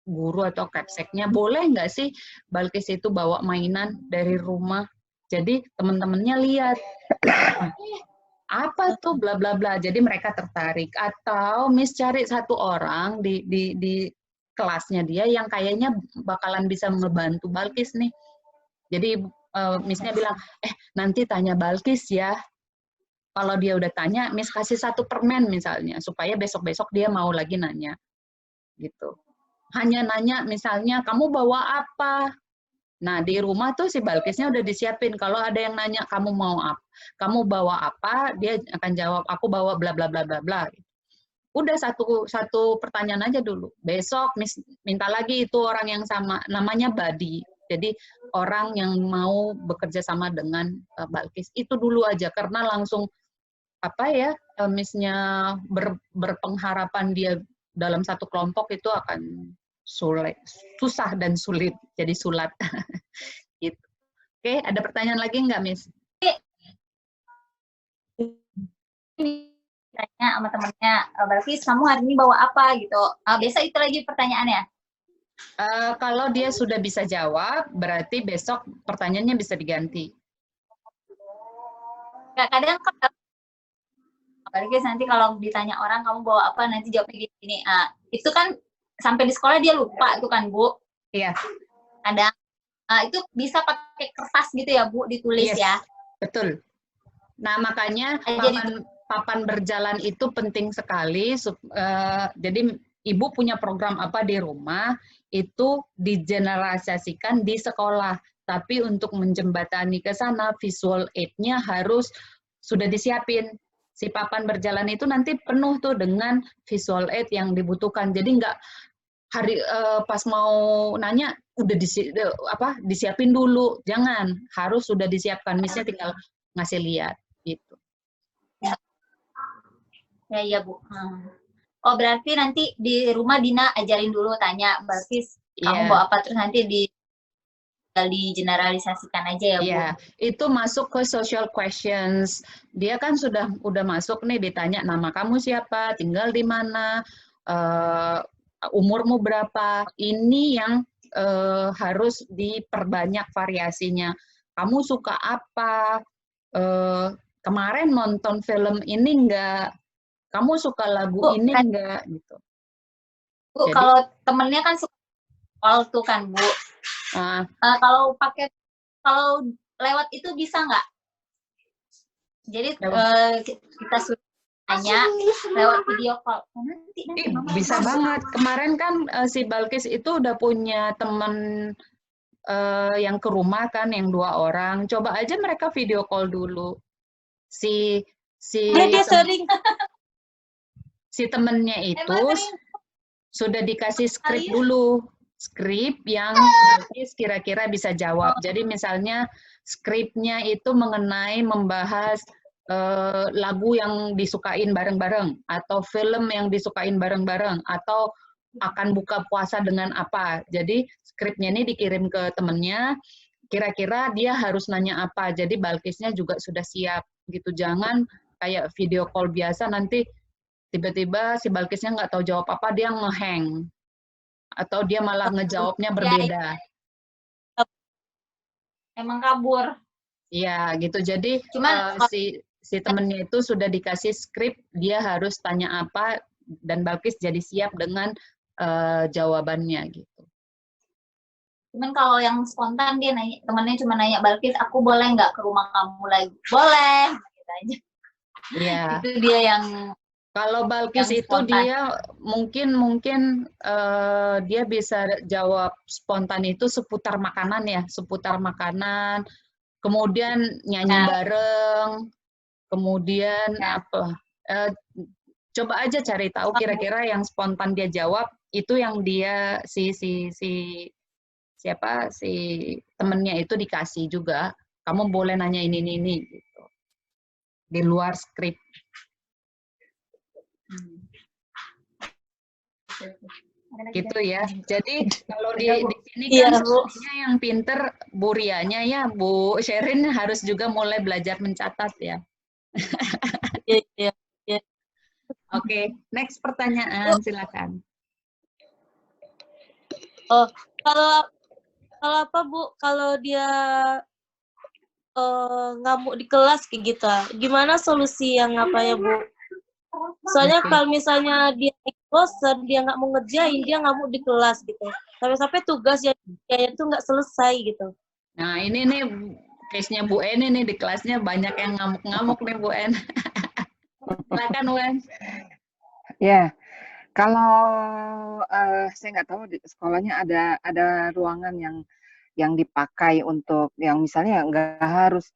guru atau kapseknya, boleh nggak sih Balkis itu bawa mainan dari rumah? Jadi teman-temannya lihat apa tuh bla bla bla, jadi mereka tertarik. Atau Miss cari satu orang di kelasnya dia yang kayaknya bakalan bisa ngebantu Balkis nih. Jadi Missnya bilang, nanti tanya Balkis ya. Kalau dia udah tanya, Miss kasih satu permen misalnya, supaya besok-besok dia mau lagi nanya. Gitu. Hanya nanya misalnya, kamu bawa apa? Nah, di rumah tuh si Balkisnya udah disiapin. Kalau ada yang nanya, kamu mau apa? Kamu bawa apa? Dia akan jawab, aku bawa bla bla bla bla bla. Udah satu pertanyaan aja dulu. Besok minta lagi itu orang yang sama, namanya buddy. Jadi orang yang mau bekerja sama dengan Balkis. Itu dulu aja, karena langsung apa ya, Miss-nya berpengharapan dia dalam satu kelompok itu akan susah dan sulit, jadi sulat. Gitu. Oke, ada pertanyaan lagi nggak, Miss? Tanya sama temennya, Balkis kamu hari ini bawa apa gitu. Biasa itu lagi pertanyaannya. Kalau dia sudah bisa jawab, berarti besok pertanyaannya bisa diganti. Kadang Balkis nanti kalau ditanya orang kamu bawa apa, nanti jawabnya gini. Itu kan sampai di sekolah dia lupa tuh kan, Bu. Iya. Kadang itu bisa pakai kertas gitu ya, Bu, ditulis ya. Betul. Nah, makanya papan berjalan itu penting sekali. Jadi Ibu punya program apa di rumah, itu digeneralisasikan di sekolah. Tapi untuk menjembatani ke sana, visual aid-nya harus sudah disiapin. Si papan berjalan itu nanti penuh tuh dengan visual aid yang dibutuhkan. Jadi nggak pas mau nanya udah disiapin dulu. Jangan, harus sudah disiapkan. Misalnya tinggal ngasih lihat gitu. Ya Bu. Oh berarti nanti di rumah Dina ajarin dulu, tanya Balkis kamu bawa apa, terus nanti digeneralisasikan aja ya Bu. Iya, itu masuk ke social questions. Dia kan udah masuk nih, ditanya nama kamu siapa, tinggal di mana, umurmu berapa. Ini yang harus diperbanyak variasinya. Kamu suka apa? Kemarin nonton film ini enggak? Kamu suka lagu ini enggak? Gitu. Bu, kalau temennya kan suka tuh kan Bu. Kalau lewat itu bisa nggak? Jadi kita suruh tanya lewat video call. Bisa banget. Kemarin kan si Balkis itu udah punya teman yang ke rumah kan, yang 2 orang. Coba aja mereka video call dulu. Si temennya itu sudah dikasih skrip dulu. Skrip yang kira-kira bisa jawab. Jadi misalnya skripnya itu mengenai membahas lagu yang disukain bareng-bareng, atau film yang disukain bareng-bareng, atau akan buka puasa dengan apa. Jadi skripnya ini dikirim ke temennya, kira-kira dia harus nanya apa. Jadi Balkisnya juga sudah siap gitu. Jangan kayak video call biasa nanti tiba-tiba si Balkisnya nggak tahu jawab apa, dia nge-hang. Atau dia malah ngejawabnya berbeda. Emang kabur. Iya, gitu. Jadi si temennya itu sudah dikasih skrip, dia harus tanya apa, dan Balkis jadi siap dengan jawabannya gitu. Cuman kalau yang spontan dia nanya, temennya cuma nanya, Balkis aku boleh nggak ke rumah kamu lagi? Boleh. Gitu aja. Iya. Itu dia yang. Kalau Balkis itu spontan. Dia mungkin dia bisa jawab spontan itu seputar makanan ya, seputar makanan, kemudian nyanyi bareng, kemudian apa? Coba aja cari tahu kira-kira yang spontan dia jawab itu yang dia si temennya itu dikasih juga. Kamu boleh nanya ini gitu. Di luar skrip. Gitu ya. Jadi kalau di sini Iya, kan Bu. sepertinya yang pinter Bu Rianya ya, Bu Sherin harus juga mulai belajar mencatat ya. Iya, iya, iya. Oke, next pertanyaan silakan. Oh, kalau kalau apa, Bu? Kalau dia ngamuk di kelas kayak gitu, gimana solusi yang apa ya, Bu? Soalnya Oke. kalau misalnya dia bosan, dia nggak mau ngerjain, dia ngamuk di kelas gitu. Sampai-sampai tugas yang dia itu nggak selesai gitu. Nah, ini nih case-nya Bu En nih di kelasnya banyak yang ngamuk-ngamuk nih Bu En. Silakan Bu En. Ya, kalau saya nggak tahu di sekolahnya ada ruangan yang dipakai untuk yang misalnya nggak harus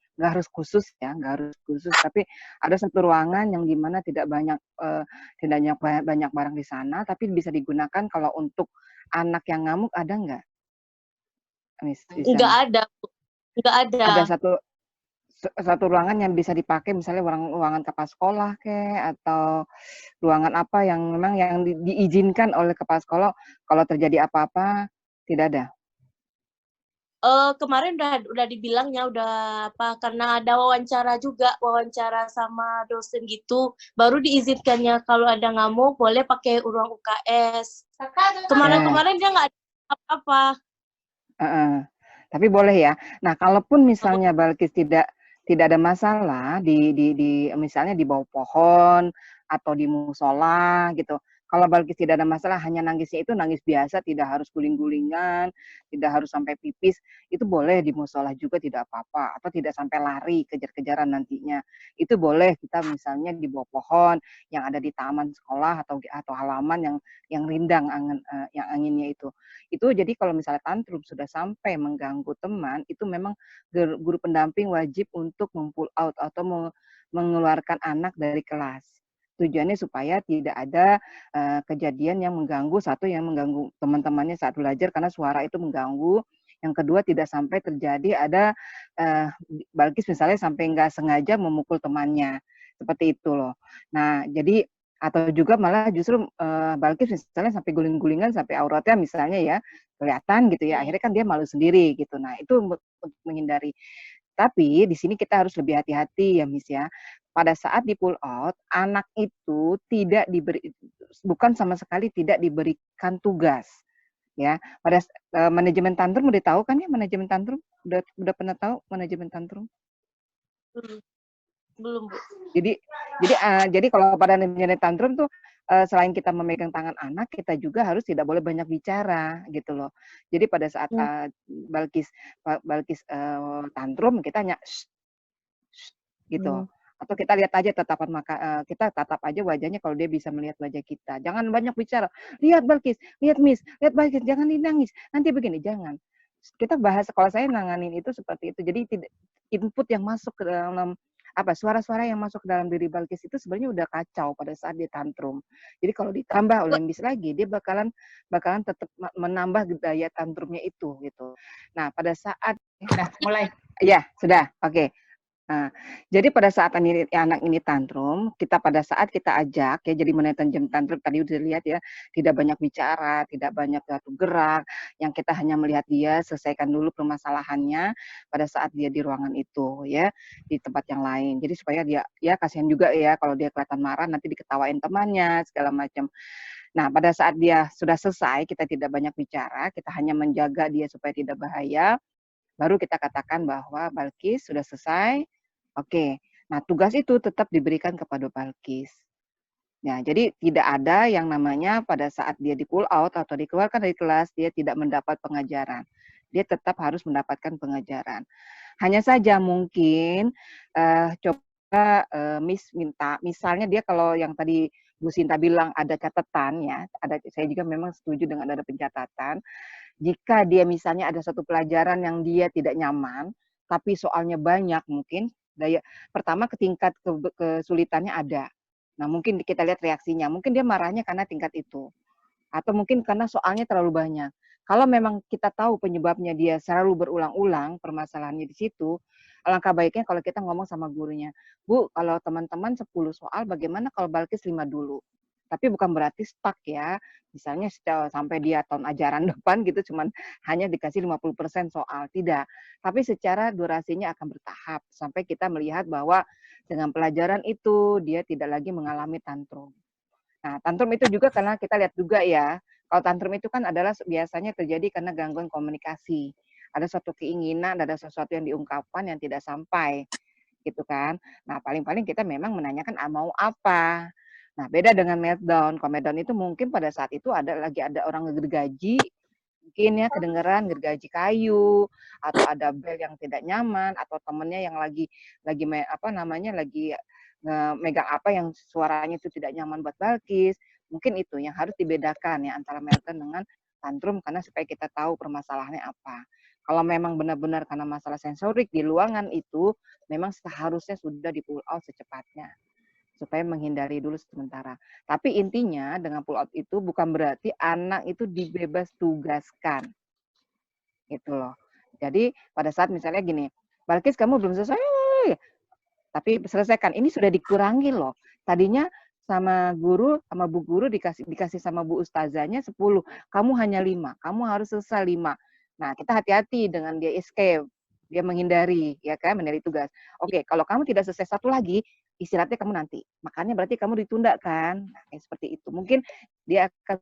khusus ya, nggak harus khusus, tapi ada satu ruangan yang dimana tidak banyak barang di sana, tapi bisa digunakan kalau untuk anak yang ngamuk ada nggak, Miss di Nggak sana? ada, Bu. Nggak ada. Ada satu ruangan yang bisa dipakai misalnya ruangan kepala sekolah atau ruangan apa yang memang yang diizinkan oleh kepala sekolah kalau terjadi apa-apa tidak ada. Kemarin udah dibilangnya udah apa karena ada wawancara sama dosen gitu, baru diizinkannya kalau ada ngamuk boleh pakai ruang UKS. Kemarin-kemarin dia nggak ada apa-apa. Tapi boleh ya. Nah, kalaupun misalnya Balkis tidak ada masalah di misalnya di bawah pohon atau di musola gitu. Kalau Balkis tidak ada masalah, hanya nangisnya itu nangis biasa, tidak harus guling-gulingan, tidak harus sampai pipis, itu boleh di musola juga tidak apa-apa, atau tidak sampai lari kejar-kejaran nantinya. Itu boleh kita misalnya di bawah pohon yang ada di taman sekolah atau halaman yang rindang yang anginnya itu. Itu jadi kalau misalnya tantrum sudah sampai mengganggu teman, itu memang guru pendamping wajib untuk mempull out atau mengeluarkan anak dari kelas. Tujuannya supaya tidak ada kejadian yang mengganggu, satu yang mengganggu teman-temannya saat belajar karena suara itu mengganggu. Yang kedua tidak sampai terjadi ada Balkis misalnya sampai nggak sengaja memukul temannya. Seperti itu loh. Nah, jadi atau juga malah justru Balkis misalnya sampai guling-gulingan sampai auratnya misalnya ya kelihatan gitu ya, akhirnya kan dia malu sendiri gitu. Nah, itu untuk menghindari. Tapi di sini kita harus lebih hati-hati ya Miss ya. Pada saat di pull out, anak itu bukan sama sekali tidak diberikan tugas. Ya, pada manajemen tantrum udah tahu kan ya manajemen tantrum? Udah pernah tahu manajemen tantrum? Belum, Bu. Jadi kalau pada manajemen tantrum tuh selain kita memegang tangan anak, kita juga harus tidak boleh banyak bicara gitu loh. Jadi pada saat Balkis tantrum kita hanya gitu. Atau kita lihat aja kita tatap aja wajahnya kalau dia bisa melihat wajah kita. Jangan banyak bicara. Lihat Balkis, lihat Miss, lihat Balkis, jangan dinangis. Nanti begini, jangan. Kita bahas kalau saya nanganin itu seperti itu. Jadi tidak input yang masuk ke dalam suara-suara yang masuk ke dalam diri Balkis itu sebenarnya udah kacau pada saat dia tantrum. Jadi kalau ditambah oleh Miss lagi, dia bakalan tetap menambah daya tantrumnya itu gitu. Nah, pada saat Sudah mulai. ya, sudah. Oke. Nah, jadi pada saat anak ini tantrum, pada saat kita ajak ya, jadi manajemen tantrum tadi udah lihat ya, tidak banyak bicara, tidak banyak gerak, yang kita hanya melihat dia selesaikan dulu permasalahannya pada saat dia di ruangan itu ya, di tempat yang lain. Jadi supaya dia ya kasihan juga ya kalau dia kelihatan marah nanti diketawain temannya segala macam. Nah, pada saat dia sudah selesai, kita tidak banyak bicara, kita hanya menjaga dia supaya tidak bahaya, baru kita katakan bahwa Balkis sudah selesai. Oke, nah tugas itu tetap diberikan kepada Balkis. Nah, jadi tidak ada yang namanya pada saat dia di pull out atau dikeluarkan dari kelas, dia tidak mendapat pengajaran. Dia tetap harus mendapatkan pengajaran. Hanya saja mungkin coba Miss minta, misalnya dia kalau yang tadi Bu Sinta bilang ada catatan ya, saya juga memang setuju dengan ada pencatatan. Jika dia misalnya ada satu pelajaran yang dia tidak nyaman, tapi soalnya banyak mungkin, pertama tingkat kesulitannya ada. Nah, mungkin kita lihat reaksinya. Mungkin dia marahnya karena tingkat itu. Atau mungkin karena soalnya terlalu banyak. Kalau memang kita tahu penyebabnya dia selalu berulang-ulang permasalahannya di situ, alangkah baiknya kalau kita ngomong sama gurunya, Bu, kalau teman-teman 10 soal, bagaimana kalau Balkis 5 dulu? Tapi bukan berarti stuck ya. Misalnya sampai dia tahun ajaran depan gitu cuman hanya dikasih 50% soal, tidak. Tapi secara durasinya akan bertahap sampai kita melihat bahwa dengan pelajaran itu dia tidak lagi mengalami tantrum. Nah, tantrum itu juga karena kita lihat juga ya, kalau tantrum itu kan adalah biasanya terjadi karena gangguan komunikasi. Ada suatu keinginan, ada sesuatu yang diungkapkan yang tidak sampai, gitu kan. Nah, paling-paling kita memang menanyakan mau apa. Nah, beda dengan meltdown. Kalau meltdown itu mungkin pada saat itu lagi ada orang ngegergaji, mungkin ya kedengeran gergaji kayu, atau ada bel yang tidak nyaman, atau temennya yang lagi lagi megang apa yang suaranya itu tidak nyaman buat Balkis. Mungkin itu yang harus dibedakan ya antara meltdown dengan tantrum karena supaya kita tahu permasalahannya apa. Kalau memang benar-benar karena masalah sensorik di ruangan itu, memang seharusnya sudah di pull out secepatnya supaya menghindari dulu sementara. Tapi intinya dengan pull out itu bukan berarti anak itu dibebas tugaskan. Gitu loh. Jadi pada saat misalnya gini, Balkis kamu belum selesai, tapi selesaikan. Ini sudah dikurangi loh. Tadinya sama guru, sama bu guru dikasih sama bu ustazahnya 10. Kamu hanya 5. Kamu harus selesai 5. Nah, kita hati-hati dengan dia escape. Dia menghindari, ya kan, menghindari tugas. Oke, kalau kamu tidak selesai satu lagi, istirahatnya kamu nanti. Makanya berarti kamu ditunda kan. Nah, seperti itu. Mungkin dia akan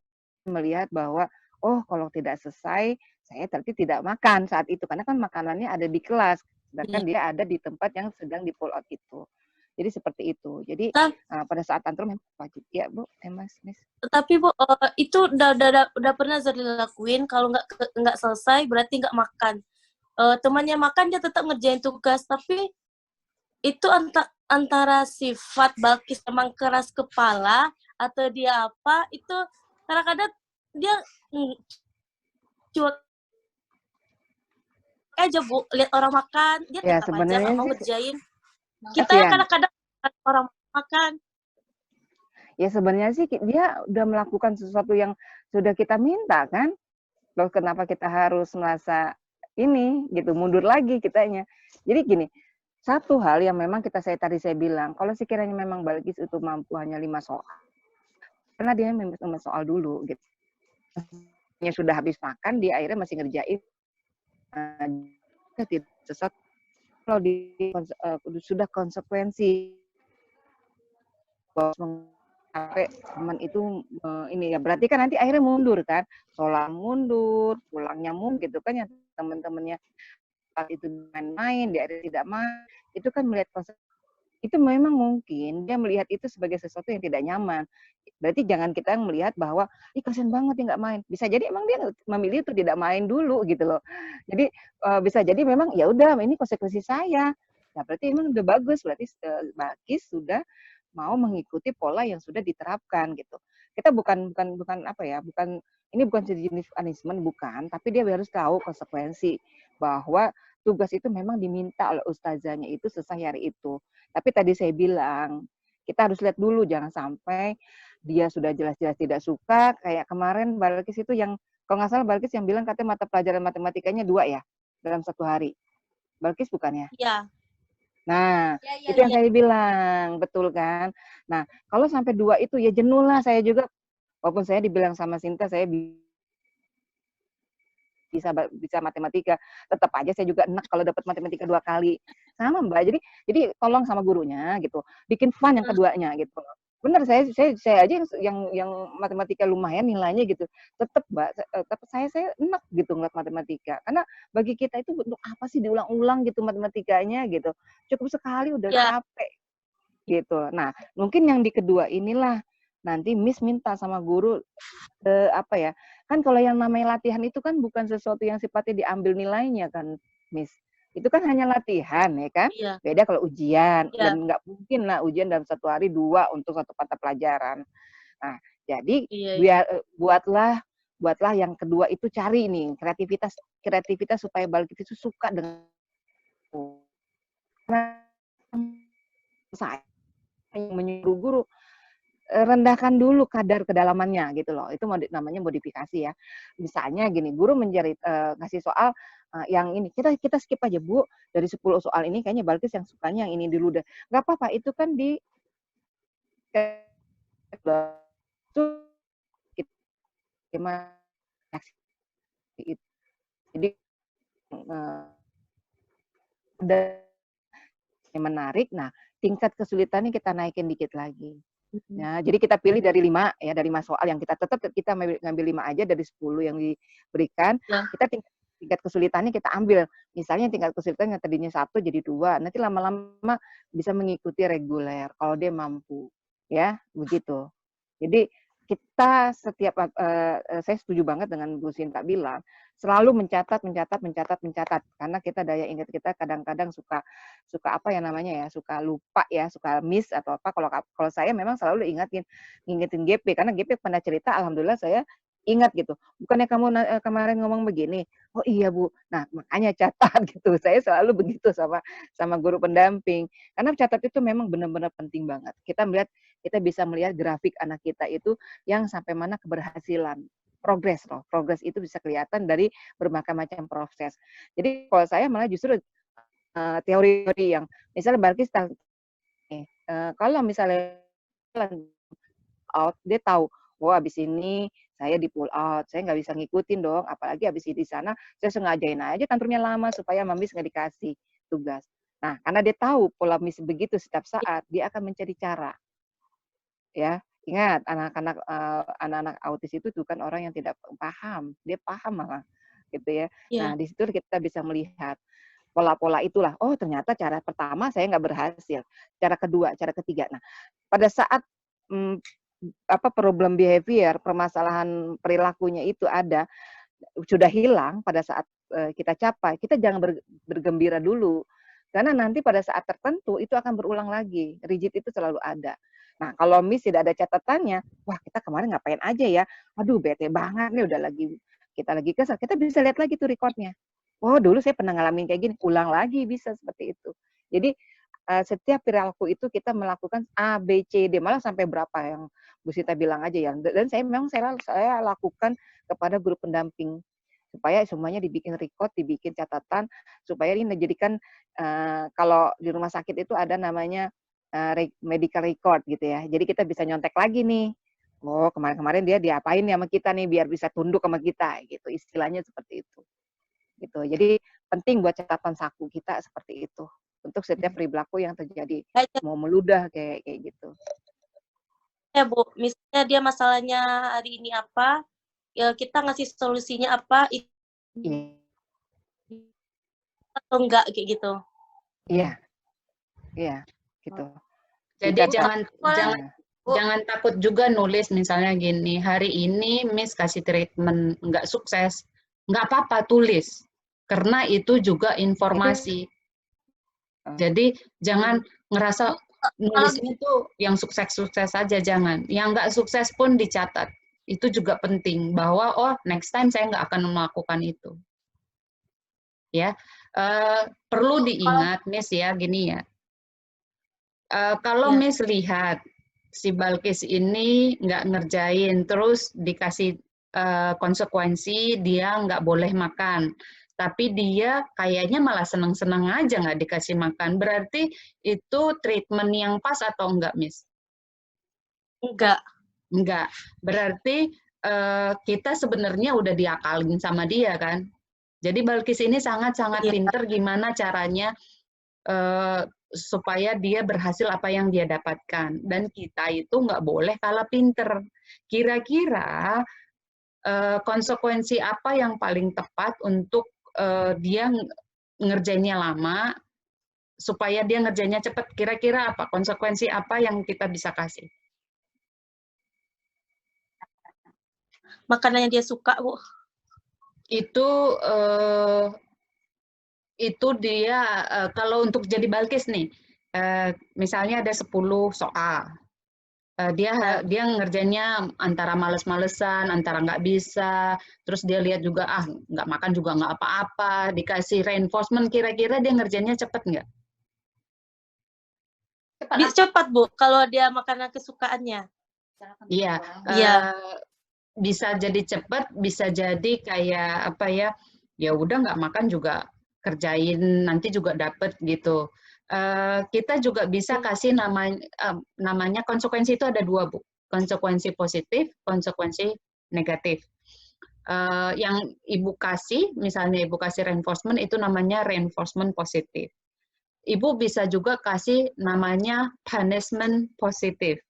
melihat bahwa, oh kalau tidak selesai, saya berarti tidak makan saat itu. Karena kan makanannya ada di kelas. Sedangkan dia ada di tempat yang sedang di pull out itu. Jadi seperti itu. Jadi pada saat tantrum memang wajib. Ya Bu, Miss. Tapi Bu, itu udah pernah Zerli lakuin. Kalau nggak selesai berarti nggak makan. Temannya makan dia tetap ngerjain tugas. Tapi itu antara sifat Balkis emang keras kepala atau dia apa? Itu kadang-kadang dia cuek aja Bu, lihat orang makan dia Ya, tetap aja nggak mau sih, ngerjain. Kita kasihan. kadang-kadang orang makan. Ya sebenarnya sih dia udah melakukan sesuatu yang sudah kita minta kan. Loh kenapa kita harus merasa ini gitu, mundur lagi kitanya. Jadi gini, satu hal yang memang tadi saya bilang, kalau sekiranya memang Balkis itu mampu hanya 5 soal, karena dia 5 soal dulu gitu. Sudah habis makan, dia akhirnya masih ngerjain. Tidak sesat kalau sudah konsekuensi sampai teman itu ini ya berarti kan nanti akhirnya mundur kan, sholat mundur, pulangnya mundur gitu kan, yang teman-temannya itu main-main, dia tidak main, itu kan melihat itu memang mungkin dia melihat itu sebagai sesuatu yang tidak nyaman. Berarti jangan kita melihat bahwa, ih kasihan banget dia nggak main. Bisa jadi emang dia memilih itu tidak main dulu gitu loh. Jadi bisa jadi memang ya udah ini konsekuensi saya. Nah berarti emang udah bagus, berarti Balkis sudah mau mengikuti pola yang sudah diterapkan gitu. Kita bukan ini bukan jenis punishment, bukan, tapi dia harus tahu konsekuensi bahwa tugas itu memang diminta oleh ustazahnya itu selesai hari itu. Tapi tadi saya bilang, kita harus lihat dulu, jangan sampai dia sudah jelas-jelas tidak suka, kayak kemarin Balkis itu yang, kalau nggak salah Balkis yang bilang katanya mata pelajaran matematikanya 2 ya, dalam 1 hari. Balkis bukannya? Iya. Nah, itu yang saya bilang, betul kan? Nah, kalau sampai 2 itu ya jenuh lah saya juga, walaupun saya dibilang sama Sinta, saya bisa matematika, tetap aja saya juga enak kalau dapat matematika 2 kali. Sama Mbak, jadi tolong sama gurunya gitu, bikin fun yang keduanya gitu. Bener, saya aja yang matematika lumayan nilainya gitu, tetap Mbak, tetap saya enak gitu ngeliat matematika. Karena bagi kita itu untuk apa sih diulang-ulang gitu matematikanya gitu. Cukup sekali udah capek gitu. Nah, mungkin yang di kedua inilah nanti Miss minta sama guru kan kalau yang namanya latihan itu kan bukan sesuatu yang sifatnya diambil nilainya kan, Miss. Itu kan hanya latihan ya kan. Iya. Beda kalau ujian, Iya. dan nggak mungkin lah ujian dalam 1 hari 2 untuk 1 mata pelajaran. Nah, jadi buatlah yang kedua itu cari nih kreativitas supaya Balkis itu suka dengan saya menyuruh guru rendahkan dulu kadar kedalamannya gitu loh. Itu namanya modifikasi ya. Misalnya gini, guru ngasih soal yang ini, kita skip aja Bu, dari 10 soal ini kayaknya Balkis yang sukanya yang ini dulu deh. Nggak apa-apa, itu kan itu gimana itu. Jadi udah menarik. Nah, tingkat kesulitannya kita naikin dikit lagi. Nah, jadi kita pilih dari 5 ya, dari 5 soal yang kita tetap kita ngambil 5 aja dari 10 yang diberikan. Ya. Kita tingkat kesulitannya kita ambil. Misalnya tingkat kesulitan yang tadinya 1 jadi 2. Nanti lama-lama bisa mengikuti reguler kalau dia mampu. Ya, begitu. Jadi kita setiap saya setuju banget dengan Bu Sinta bilang, selalu mencatat karena kita daya ingat kita kadang-kadang suka apa ya namanya ya, suka lupa ya, suka miss atau apa. Kalau saya memang selalu ngingetin GP karena GP pernah cerita, alhamdulillah saya ingat gitu. Bukannya kamu kemarin ngomong begini? Oh iya Bu. Nah, makanya catat gitu. Saya selalu begitu sama guru pendamping. Karena catat itu memang benar-benar penting banget. Kita bisa melihat grafik anak kita itu yang sampai mana keberhasilan. Progres itu bisa kelihatan dari berbagai macam proses. Jadi kalau saya malah justru teori-teori yang misalnya Balkis kalau misalnya out, dia tahu, wah abis ini saya di pull out, saya nggak bisa ngikutin dong, apalagi abis di sana saya sengajain aja tantrumnya lama supaya Mamis nggak dikasih tugas. Nah, karena dia tahu pola Miss begitu setiap saat, dia akan mencari cara. Ya, ingat anak-anak autis itu bukan orang yang tidak paham, dia paham malah, gitu ya. Ya. Nah, di situ kita bisa melihat pola-pola itulah. Oh, ternyata cara pertama saya nggak berhasil, cara kedua, cara ketiga. Nah, pada saat problem behavior, permasalahan perilakunya itu ada, sudah hilang pada saat kita capai, kita jangan bergembira dulu. Karena nanti pada saat tertentu itu akan berulang lagi. Rigid itu selalu ada. Nah, kalau Miss tidak ada catatannya, wah kita kemarin ngapain aja ya? Aduh, bete banget nih kita lagi kesal. Kita bisa lihat lagi tuh recordnya. Oh, dulu saya pernah ngalamin kayak gini, ulang lagi bisa seperti itu. Jadi setiap perilaku itu kita melakukan A, B, C, D, malah sampai berapa yang Bu Sita bilang aja ya. Dan saya lakukan kepada guru pendamping supaya semuanya dibikin record, dibikin catatan, supaya ini dijadikan kalau di rumah sakit itu ada namanya medical record gitu ya. Jadi kita bisa nyontek lagi nih. Oh, kemarin-kemarin dia diapain ya sama kita nih biar bisa tunduk sama kita gitu. Istilahnya seperti itu. Gitu. Jadi penting buat catatan saku kita seperti itu. Untuk setiap perilaku yang terjadi. Mau meludah kayak gitu. Ya Bu, misalnya dia masalahnya hari ini apa, ya kita ngasih solusinya apa, atau enggak kayak gitu. Iya, gitu. Jadi jangan takut juga nulis misalnya gini, hari ini Miss kasih treatment nggak sukses, nggak apa-apa tulis, karena itu juga informasi. Jadi jangan ngerasa nulisnya tuh yang sukses-sukses saja, jangan. Yang nggak sukses pun dicatat. Itu juga penting bahwa oh next time saya nggak akan melakukan itu. Ya, perlu diingat Miss ya gini ya. Kalau Miss lihat si Balkis ini nggak ngerjain, terus dikasih konsekuensi dia nggak boleh makan, tapi dia kayaknya malah seneng-seneng aja nggak dikasih makan, berarti itu treatment yang pas atau enggak, Miss? Enggak. Enggak. Berarti kita sebenarnya udah diakalin sama dia kan. Jadi Balkis ini sangat-sangat pinter gimana caranya supaya dia berhasil apa yang dia dapatkan. Dan kita itu nggak boleh kalah pinter. Kira-kira konsekuensi apa yang paling tepat untuk dia ngerjainnya lama, supaya dia ngerjainnya cepat? Kira-kira apa? Konsekuensi apa yang kita bisa kasih? Makanan yang dia suka, Bu. Itu dia kalau untuk jadi Balkis nih, misalnya ada 10 soal, dia ngerjainnya antara males-malesan, antara nggak bisa, terus dia lihat juga nggak makan juga nggak apa-apa, dikasih reinforcement, kira-kira dia ngerjainnya cepet nggak? Cepat Bu, kalau dia makanan kesukaannya. Iya. Bisa jadi cepat, bisa jadi kayak apa ya? Ya udah nggak makan juga kerjain, nanti juga dapet gitu. Kita juga bisa kasih namanya konsekuensi itu ada 2, Bu. konsekuensi positif, konsekuensi negatif. Yang Ibu kasih, misalnya Ibu kasih reinforcement, itu namanya reinforcement positif. Ibu bisa juga kasih namanya punishment positif.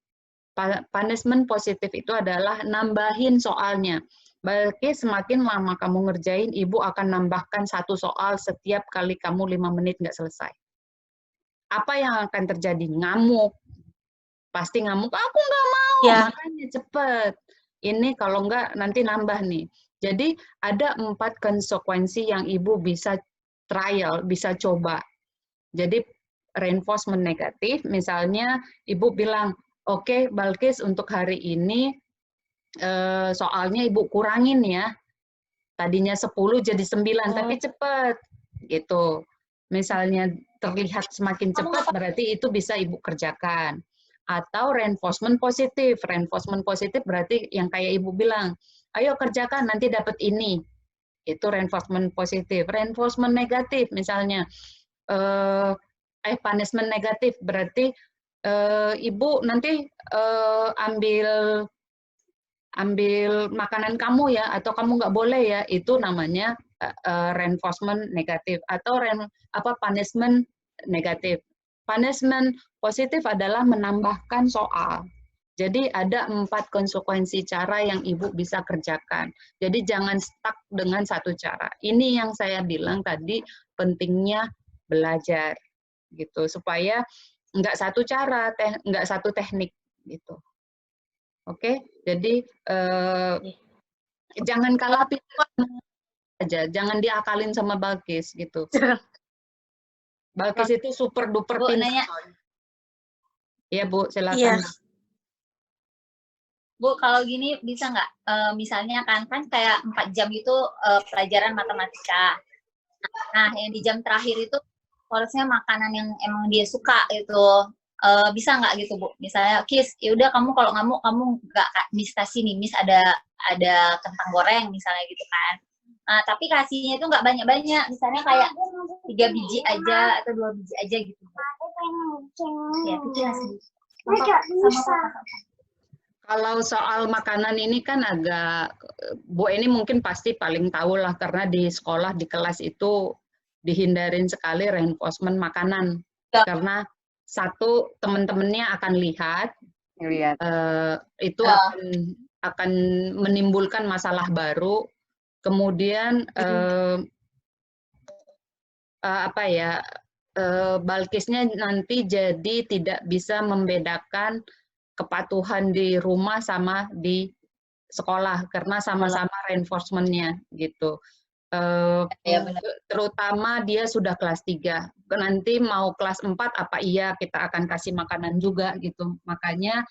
Punishment positif itu adalah nambahin soalnya. Berarti semakin lama kamu ngerjain, Ibu akan nambahkan satu soal setiap kali kamu 5 menit nggak selesai. Apa yang akan terjadi? Ngamuk. Pasti ngamuk, aku nggak mau, Ya. makanya cepet. Ini kalau nggak nanti nambah nih. Jadi ada 4 konsekuensi yang Ibu bisa trial, bisa coba. Jadi reinforcement negatif, misalnya Ibu bilang, oke, Balkis untuk hari ini soalnya Ibu kurangin ya. Tadinya 10 jadi 9, tapi cepet. Gitu. Misalnya terlihat semakin cepat, berarti itu bisa Ibu kerjakan. Atau reinforcement positif. Reinforcement positif berarti yang kayak Ibu bilang, ayo kerjakan, nanti dapat ini. Itu reinforcement positif. Reinforcement negatif, misalnya, punishment negatif berarti Ibu nanti ambil makanan kamu ya, atau kamu nggak boleh ya, itu namanya reinforcement negatif atau punishment negatif. Punishment positif adalah menambahkan soal. Jadi ada 4 konsekuensi cara yang Ibu bisa kerjakan. Jadi jangan stuck dengan satu cara. Ini yang saya bilang tadi pentingnya belajar gitu supaya nggak satu cara, nggak satu teknik gitu. Oke, jadi jangan kalah aja, jangan diakalin sama Balkis gitu. Balkis itu super duper Bu, pintar. nanya. Iya Bu, silakan. Iya. Bu, kalau gini bisa nggak? Misalnya kan kayak 4 jam itu pelajaran matematika. Nah, yang di jam terakhir itu harusnya makanan yang emang dia suka itu. Bisa nggak gitu Bu? Misalnya, Kis, ya udah kamu kalau kamu nggak Miss kasih nih, Miss ada kentang goreng misalnya gitu kan. Nah, tapi kasihnya itu nggak banyak-banyak, misalnya kayak 3 biji aja atau 2 biji aja gitu. Ya, itu sama. Kalau soal makanan ini kan agak, Bu ini mungkin pasti paling tahu lah, karena di sekolah, di kelas itu dihindarin sekali reinforcement makanan. Ya. Karena satu, teman-temannya akan lihat, itu akan menimbulkan masalah baru. Kemudian, Balkisnya nanti jadi tidak bisa membedakan kepatuhan di rumah sama di sekolah karena sama-sama reinforcement-nya gitu. Ya, benar. Terutama dia sudah kelas 3. Nanti mau kelas 4 apa iya kita akan kasih makanan juga gitu. Makanya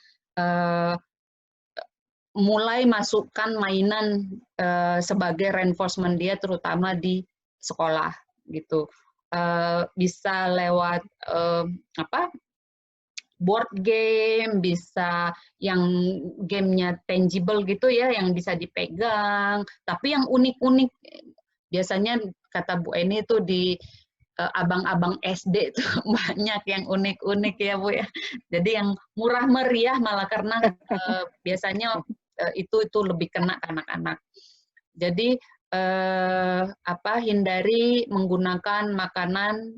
mulai masukkan mainan sebagai reinforcement dia terutama di sekolah gitu. Bisa lewat board game, bisa yang gamenya tangible gitu ya, yang bisa dipegang, tapi yang unik-unik. Biasanya kata Bu Eni itu di abang-abang SD tuh banyak yang unik-unik ya Bu ya. Jadi yang murah meriah malah karena biasanya itu lebih kena ke anak-anak. Jadi hindari menggunakan makanan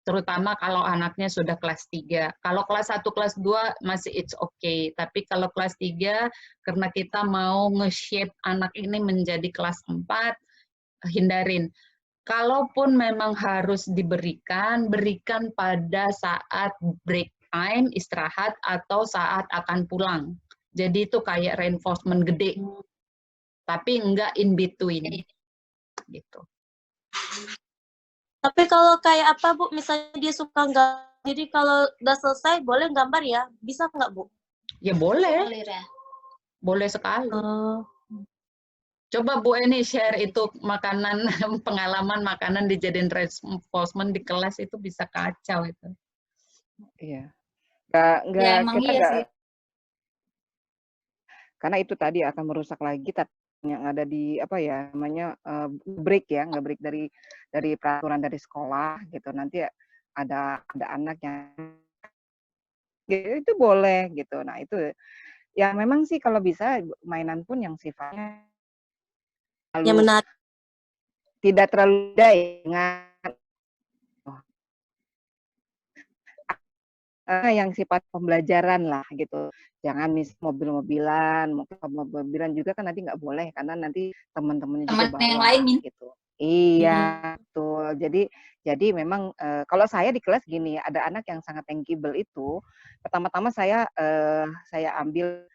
terutama kalau anaknya sudah kelas 3. Kalau kelas 1, kelas 2 masih it's okay. Tapi kalau kelas 3, karena kita mau nge-shape anak ini menjadi kelas 4, hindarin. Kalaupun memang harus diberikan, berikan pada saat break time, istirahat, atau saat akan pulang. Jadi itu kayak reinforcement gede. Tapi enggak in between. Gitu. Tapi kalau kayak apa Bu, misalnya dia suka nggak, jadi kalau udah selesai boleh gambar ya, bisa nggak Bu? Ya boleh, boleh sekali. Coba Bu Eni share itu makanan, pengalaman makanan dijadiin reinforcement di kelas itu bisa kacau itu. Iya, Ya, emang kita iya nggak, sih. karena itu tadi akan merusak lagi yang ada di break ya, nggak break dari peraturan dari sekolah gitu. Nanti ada anak yang itu boleh gitu. Nah itu Ya memang sih kalau bisa mainan pun yang sifatnya Yang lalu menarik. tidak terlalu dengan yang sifat pembelajaran lah gitu. Jangan mobil-mobilan, mungkin mobil-mobilan juga kan nanti nggak boleh karena nanti teman-temannya juga Teman yang lain bawa minta. gitu. Iya, betul. Jadi memang kalau saya di kelas gini, ada anak yang sangat bankable itu, pertama-tama saya ambil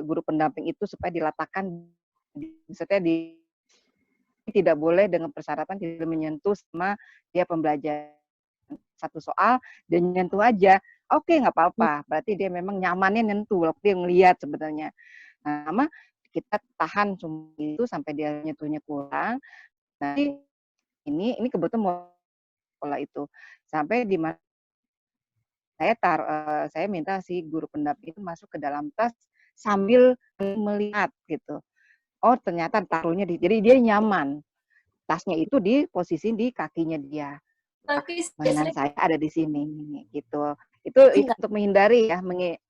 guru pendamping itu supaya diletakkan maksudnya tidak boleh dengan persyaratan tidak menyentuh sama dia pembelajaran satu soal dan nyentuh aja. Oke, nggak apa-apa. Berarti dia memang nyamannya nyentuh, walaupun dia ngelihat sebenarnya. Nah, sama kita tahan itu sampai dia nyentuhnya kurang. Nanti ini kebetulan mau pola itu sampai di mana saya minta si guru pendamping itu masuk ke dalam tas sambil melihat gitu. Oh, ternyata taruhnya jadi dia nyaman. Tasnya itu di posisi di kakinya dia. Tapi Mainan biasanya saya ada di sini gitu. Itu untuk menghindari ya,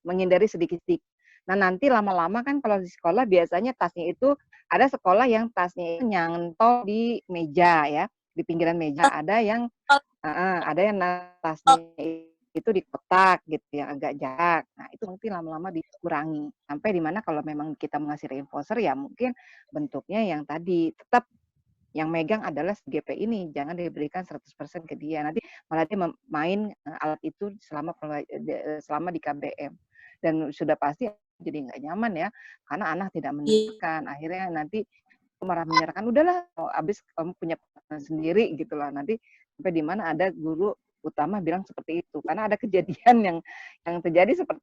menghindari sedikit-sedikit. Nah, nanti lama-lama kan kalau di sekolah biasanya tasnya itu ada sekolah yang tasnya itu nyantol di meja ya, di pinggiran meja. Ada yang tasnya itu di kotak gitu yang agak jarak. Nah, itu nanti lama-lama dikurangi. Sampai di mana kalau memang kita mengasih reinforcer ya mungkin bentuknya yang tadi tetap yang megang adalah si GP ini, jangan diberikan 100% ke dia. Nanti malah dia main alat itu selama di KBM. Dan sudah pasti jadi nggak nyaman ya, karena anak tidak menyerahkan. Akhirnya nanti marah menyerahkan, udahlah, habis kamu punya partner sendiri gitu lah. Nanti sampai di mana ada guru utama bilang seperti itu. Karena ada kejadian yang terjadi seperti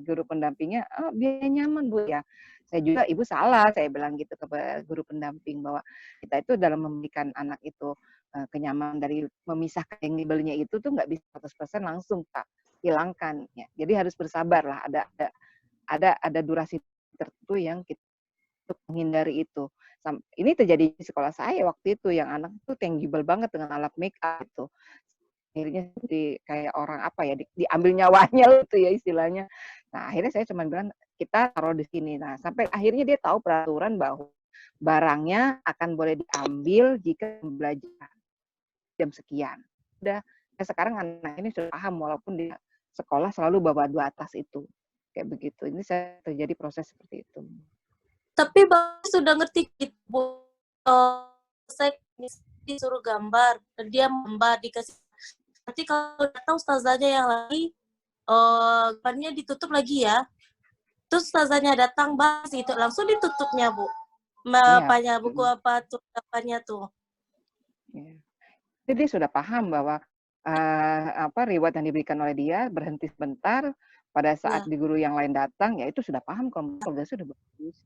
guru pendampingnya, biar nyaman Bu ya. Saya juga, Ibu salah, saya bilang gitu ke guru pendamping bahwa kita itu dalam memberikan anak itu kenyamanan dari memisahkan yang nibelnya itu tuh nggak bisa 100% langsung Kak hilangkan ya. Jadi harus bersabar lah, ada durasi tertentu yang kita untuk menghindari itu. Ini terjadi di sekolah saya waktu itu yang anak itu tangible banget dengan alat make up itu. Akhirnya seperti kayak orang apa ya, diambil nyawanya gitu ya istilahnya. Nah, akhirnya saya cuma bilang kita taruh di sini. Nah, sampai akhirnya dia tahu peraturan bahwa barangnya akan boleh diambil jika belajar jam sekian. Udah, sekarang anak ini sudah paham walaupun di sekolah selalu bawa 2 tas itu. Kayak begitu. Ini saya terjadi proses seperti itu. Tapi Bapak sudah ngerti gitu, Bu. Saya disuruh gambar, dia gambar, dikasih. Nanti kalau datang ustazahnya yang lagi, gambarnya ditutup lagi ya. Terus ustazahnya datang, bahas gitu, langsung ditutupnya, Bu. Apanya, buku apa tuh, apanya tuh. Ya. Jadi dia sudah paham bahwa reward yang diberikan oleh dia berhenti sebentar pada saat di guru yang lain datang, ya itu sudah paham kalau progresnya sudah bagus.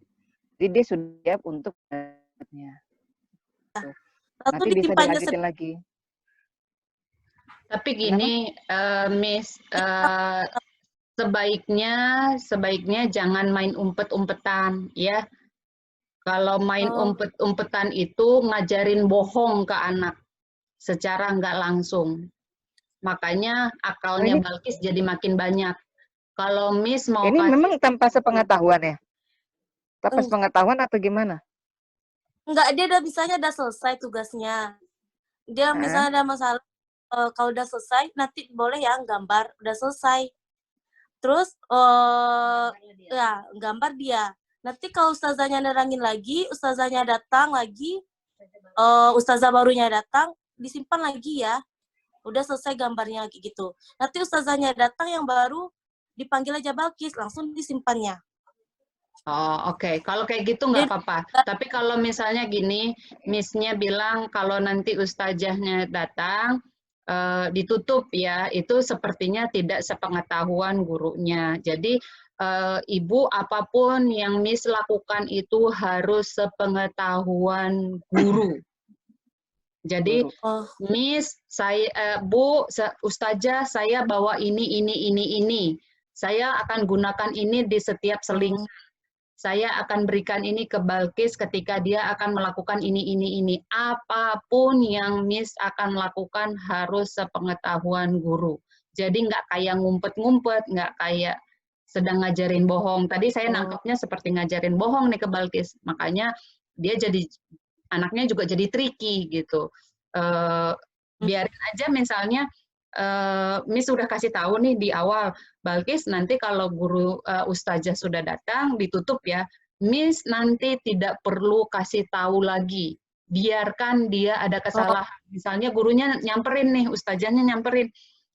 Jadi dia sudah siap untuk nanti bisa dilanjutin lagi. Tapi gini, Miss, sebaiknya jangan main umpet-umpetan, ya. Kalau main umpet-umpetan itu ngajarin bohong ke anak secara nggak langsung. Makanya akalnya Balkis jadi makin banyak. Kalau Miss mau ini memang tanpa sepengetahuan ya? Tanpa sepengetahuan atau gimana? Enggak, dia udah selesai tugasnya. Dia misalnya ada masalah, kalau udah selesai, nanti boleh ya gambar, udah selesai. Terus, ya gambar dia. Nanti kalau ustazahnya nerangin lagi, ustazahnya datang lagi, ustazah barunya datang, disimpan lagi ya. Udah selesai gambarnya gitu. Nanti ustazahnya datang yang baru, dipanggil aja Balkis, langsung disimpannya. Oh, oke. Kalau kayak gitu nggak apa-apa. Tapi kalau misalnya gini, Miss-nya bilang kalau nanti ustazahnya datang, ditutup ya, itu sepertinya tidak sepengetahuan gurunya. Jadi, Ibu, apapun yang Miss lakukan itu harus sepengetahuan guru. Jadi, Miss, Bu, Ustazah, saya bawa ini. Saya akan gunakan ini di setiap selingan. Saya akan berikan ini ke Balkis ketika dia akan melakukan ini. Apapun yang Miss akan lakukan harus sepengetahuan guru. Jadi nggak kayak ngumpet-ngumpet, nggak kayak sedang ngajarin bohong. Tadi saya Oh. nangkepnya seperti ngajarin bohong nih ke Balkis. Makanya dia jadi anaknya juga jadi tricky gitu. Biarin aja misalnya Miss sudah kasih tahu nih di awal, Balkis nanti kalau guru ustazah sudah datang ditutup ya. Miss nanti tidak perlu kasih tahu lagi. Biarkan dia ada kesalahan. Misalnya gurunya nyamperin nih, ustazahnya nyamperin.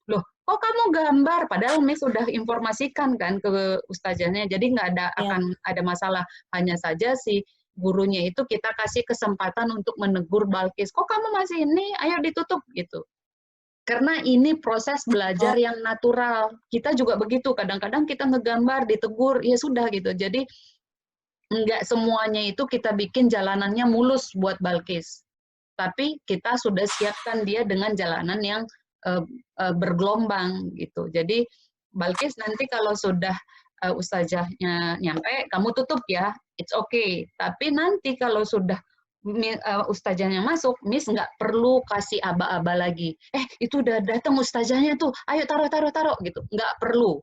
Loh, kok kamu gambar? Padahal Miss sudah informasikan kan ke ustazahnya. Jadi nggak ada akan ada masalah. Hanya saja si gurunya itu kita kasih kesempatan untuk menegur Balkis. Kok kamu masih ini? Ayo ditutup gitu. Karena ini proses belajar yang natural. Kita juga begitu. Kadang-kadang kita ngegambar, ditegur, ya sudah gitu. Jadi enggak semuanya itu kita bikin jalanannya mulus buat Balkis. Tapi kita sudah siapkan dia dengan jalanan yang bergelombang gitu. Jadi Balkis nanti kalau sudah ustazahnya nyampe, kamu tutup ya, it's okay. Tapi nanti kalau sudah ustazahnya masuk, Miss nggak perlu kasih aba-aba lagi. Itu udah datang ustazahnya tuh, ayo taruh gitu. Nggak perlu.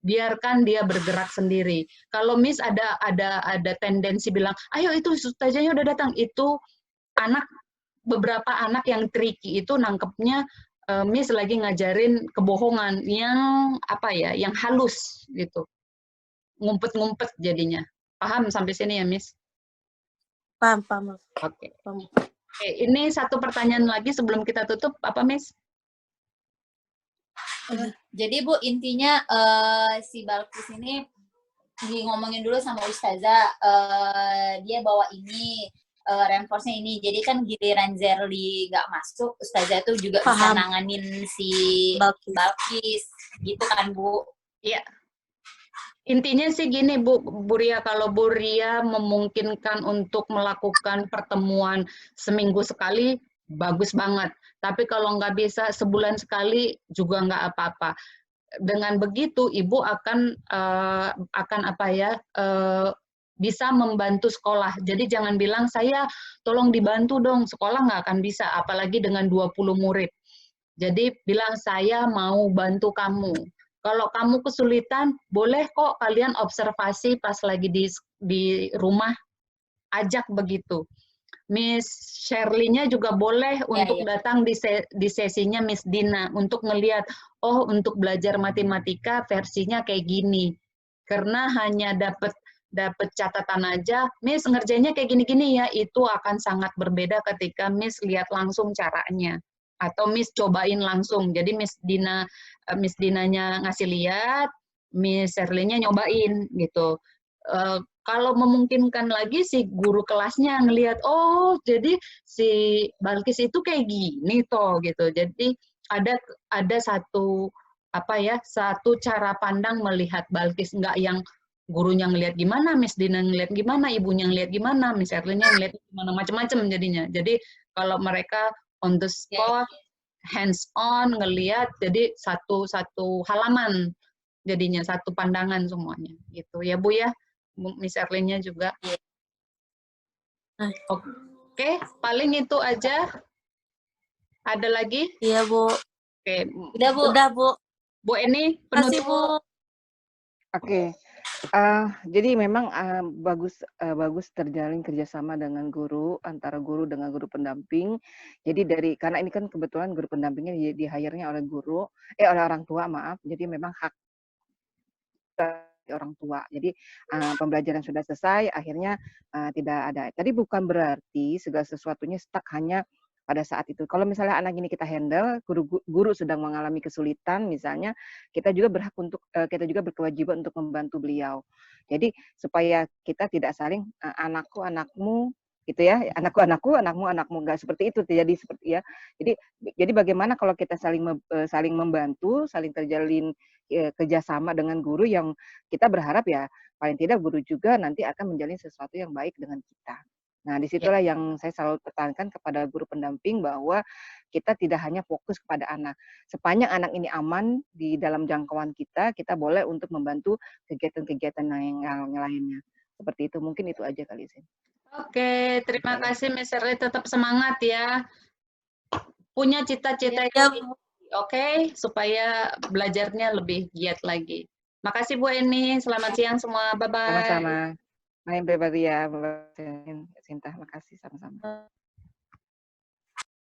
Biarkan dia bergerak sendiri. Kalau Miss ada tendensi bilang, ayo itu ustazahnya udah datang, itu beberapa anak yang tricky itu nangkepnya Miss lagi ngajarin kebohongan yang yang halus gitu. Ngumpet-ngumpet jadinya. Paham sampai sini ya, Miss? Paham. Oke. Ini satu pertanyaan lagi sebelum kita tutup, apa Miss? Jadi Bu, intinya si Balkis ini ngomongin dulu sama ustazah, dia bawa ini, reinforce-nya ini. Jadi kan giliran Zerli nggak masuk, ustazah tuh juga bisa nanganin si Balkis. Gitu kan Bu? Iya. Intinya sih gini Bu Ria, kalau Bu Ria memungkinkan untuk melakukan pertemuan seminggu sekali, bagus banget. Tapi kalau nggak bisa sebulan sekali juga nggak apa-apa. Dengan begitu Ibu akan bisa membantu sekolah. Jadi jangan bilang saya tolong dibantu dong, sekolah nggak akan bisa, apalagi dengan 20 murid. Jadi bilang saya mau bantu kamu. Kalau kamu kesulitan, boleh kok kalian observasi pas lagi di rumah, ajak begitu. Miss Shirley-nya juga boleh untuk datang di sesinya Miss Dina, untuk ngelihat, oh untuk belajar matematika versinya kayak gini. Karena hanya dapat catatan aja, Miss ngerjainnya kayak gini-gini ya, itu akan sangat berbeda ketika Miss lihat langsung caranya. Atau Miss cobain langsung. Jadi Miss Dinanya ngasih lihat, Miss Shirley-nya nyobain gitu. Kalau memungkinkan lagi si guru kelasnya ngelihat, oh jadi si Balkis itu kayak gini toh gitu. Jadi ada satu cara pandang melihat Balkis, nggak yang gurunya ngelihat gimana, Miss Dina ngelihat gimana, ibunya ngelihat gimana, Miss Shirley-nya ngelihat gimana, macam-macam jadinya. Jadi kalau mereka on the spot, hands on, ngelihat, jadi satu halaman jadinya, satu pandangan semuanya gitu ya Bu ya. Miss Erlin-nya juga. Oke, paling itu aja. Ada lagi? Iya Bu. Oke. Udah Bu. Bu Eni, Kasih penutup. Bu. Oke. Jadi memang bagus terjalin kerjasama dengan guru, antara guru dengan guru pendamping. Jadi karena ini kan kebetulan guru pendampingnya di hire-nya oleh oleh orang tua, maaf. Jadi memang hak orang tua. Jadi pembelajaran sudah selesai, akhirnya tidak ada. Tadi bukan berarti segala sesuatunya stuck hanya pada saat itu. Kalau misalnya anak ini kita handle, guru sedang mengalami kesulitan misalnya, kita juga berkewajiban untuk membantu beliau. Jadi supaya kita tidak saling anakku, anakmu gitu ya, anakku, anakmu, nggak seperti itu, jadi seperti ya. Jadi bagaimana kalau kita saling membantu, saling terjalin kerjasama dengan guru yang kita berharap ya paling tidak guru juga nanti akan menjalin sesuatu yang baik dengan kita. Nah, disitulah yang saya selalu tekankan kepada guru pendamping bahwa kita tidak hanya fokus kepada anak. Sepanjang anak ini aman di dalam jangkauan kita boleh untuk membantu kegiatan-kegiatan yang lainnya. Seperti itu, mungkin itu aja kali sih. Oke, terima kasih Miss Shirley, tetap semangat ya. Punya cita-cita Ya, oke, supaya belajarnya lebih giat lagi. Makasih Bu Eni, selamat siang semua, bye-bye. Sama-sama. Bye everybody ya, Mbak Sinta. Makasih sama-sama.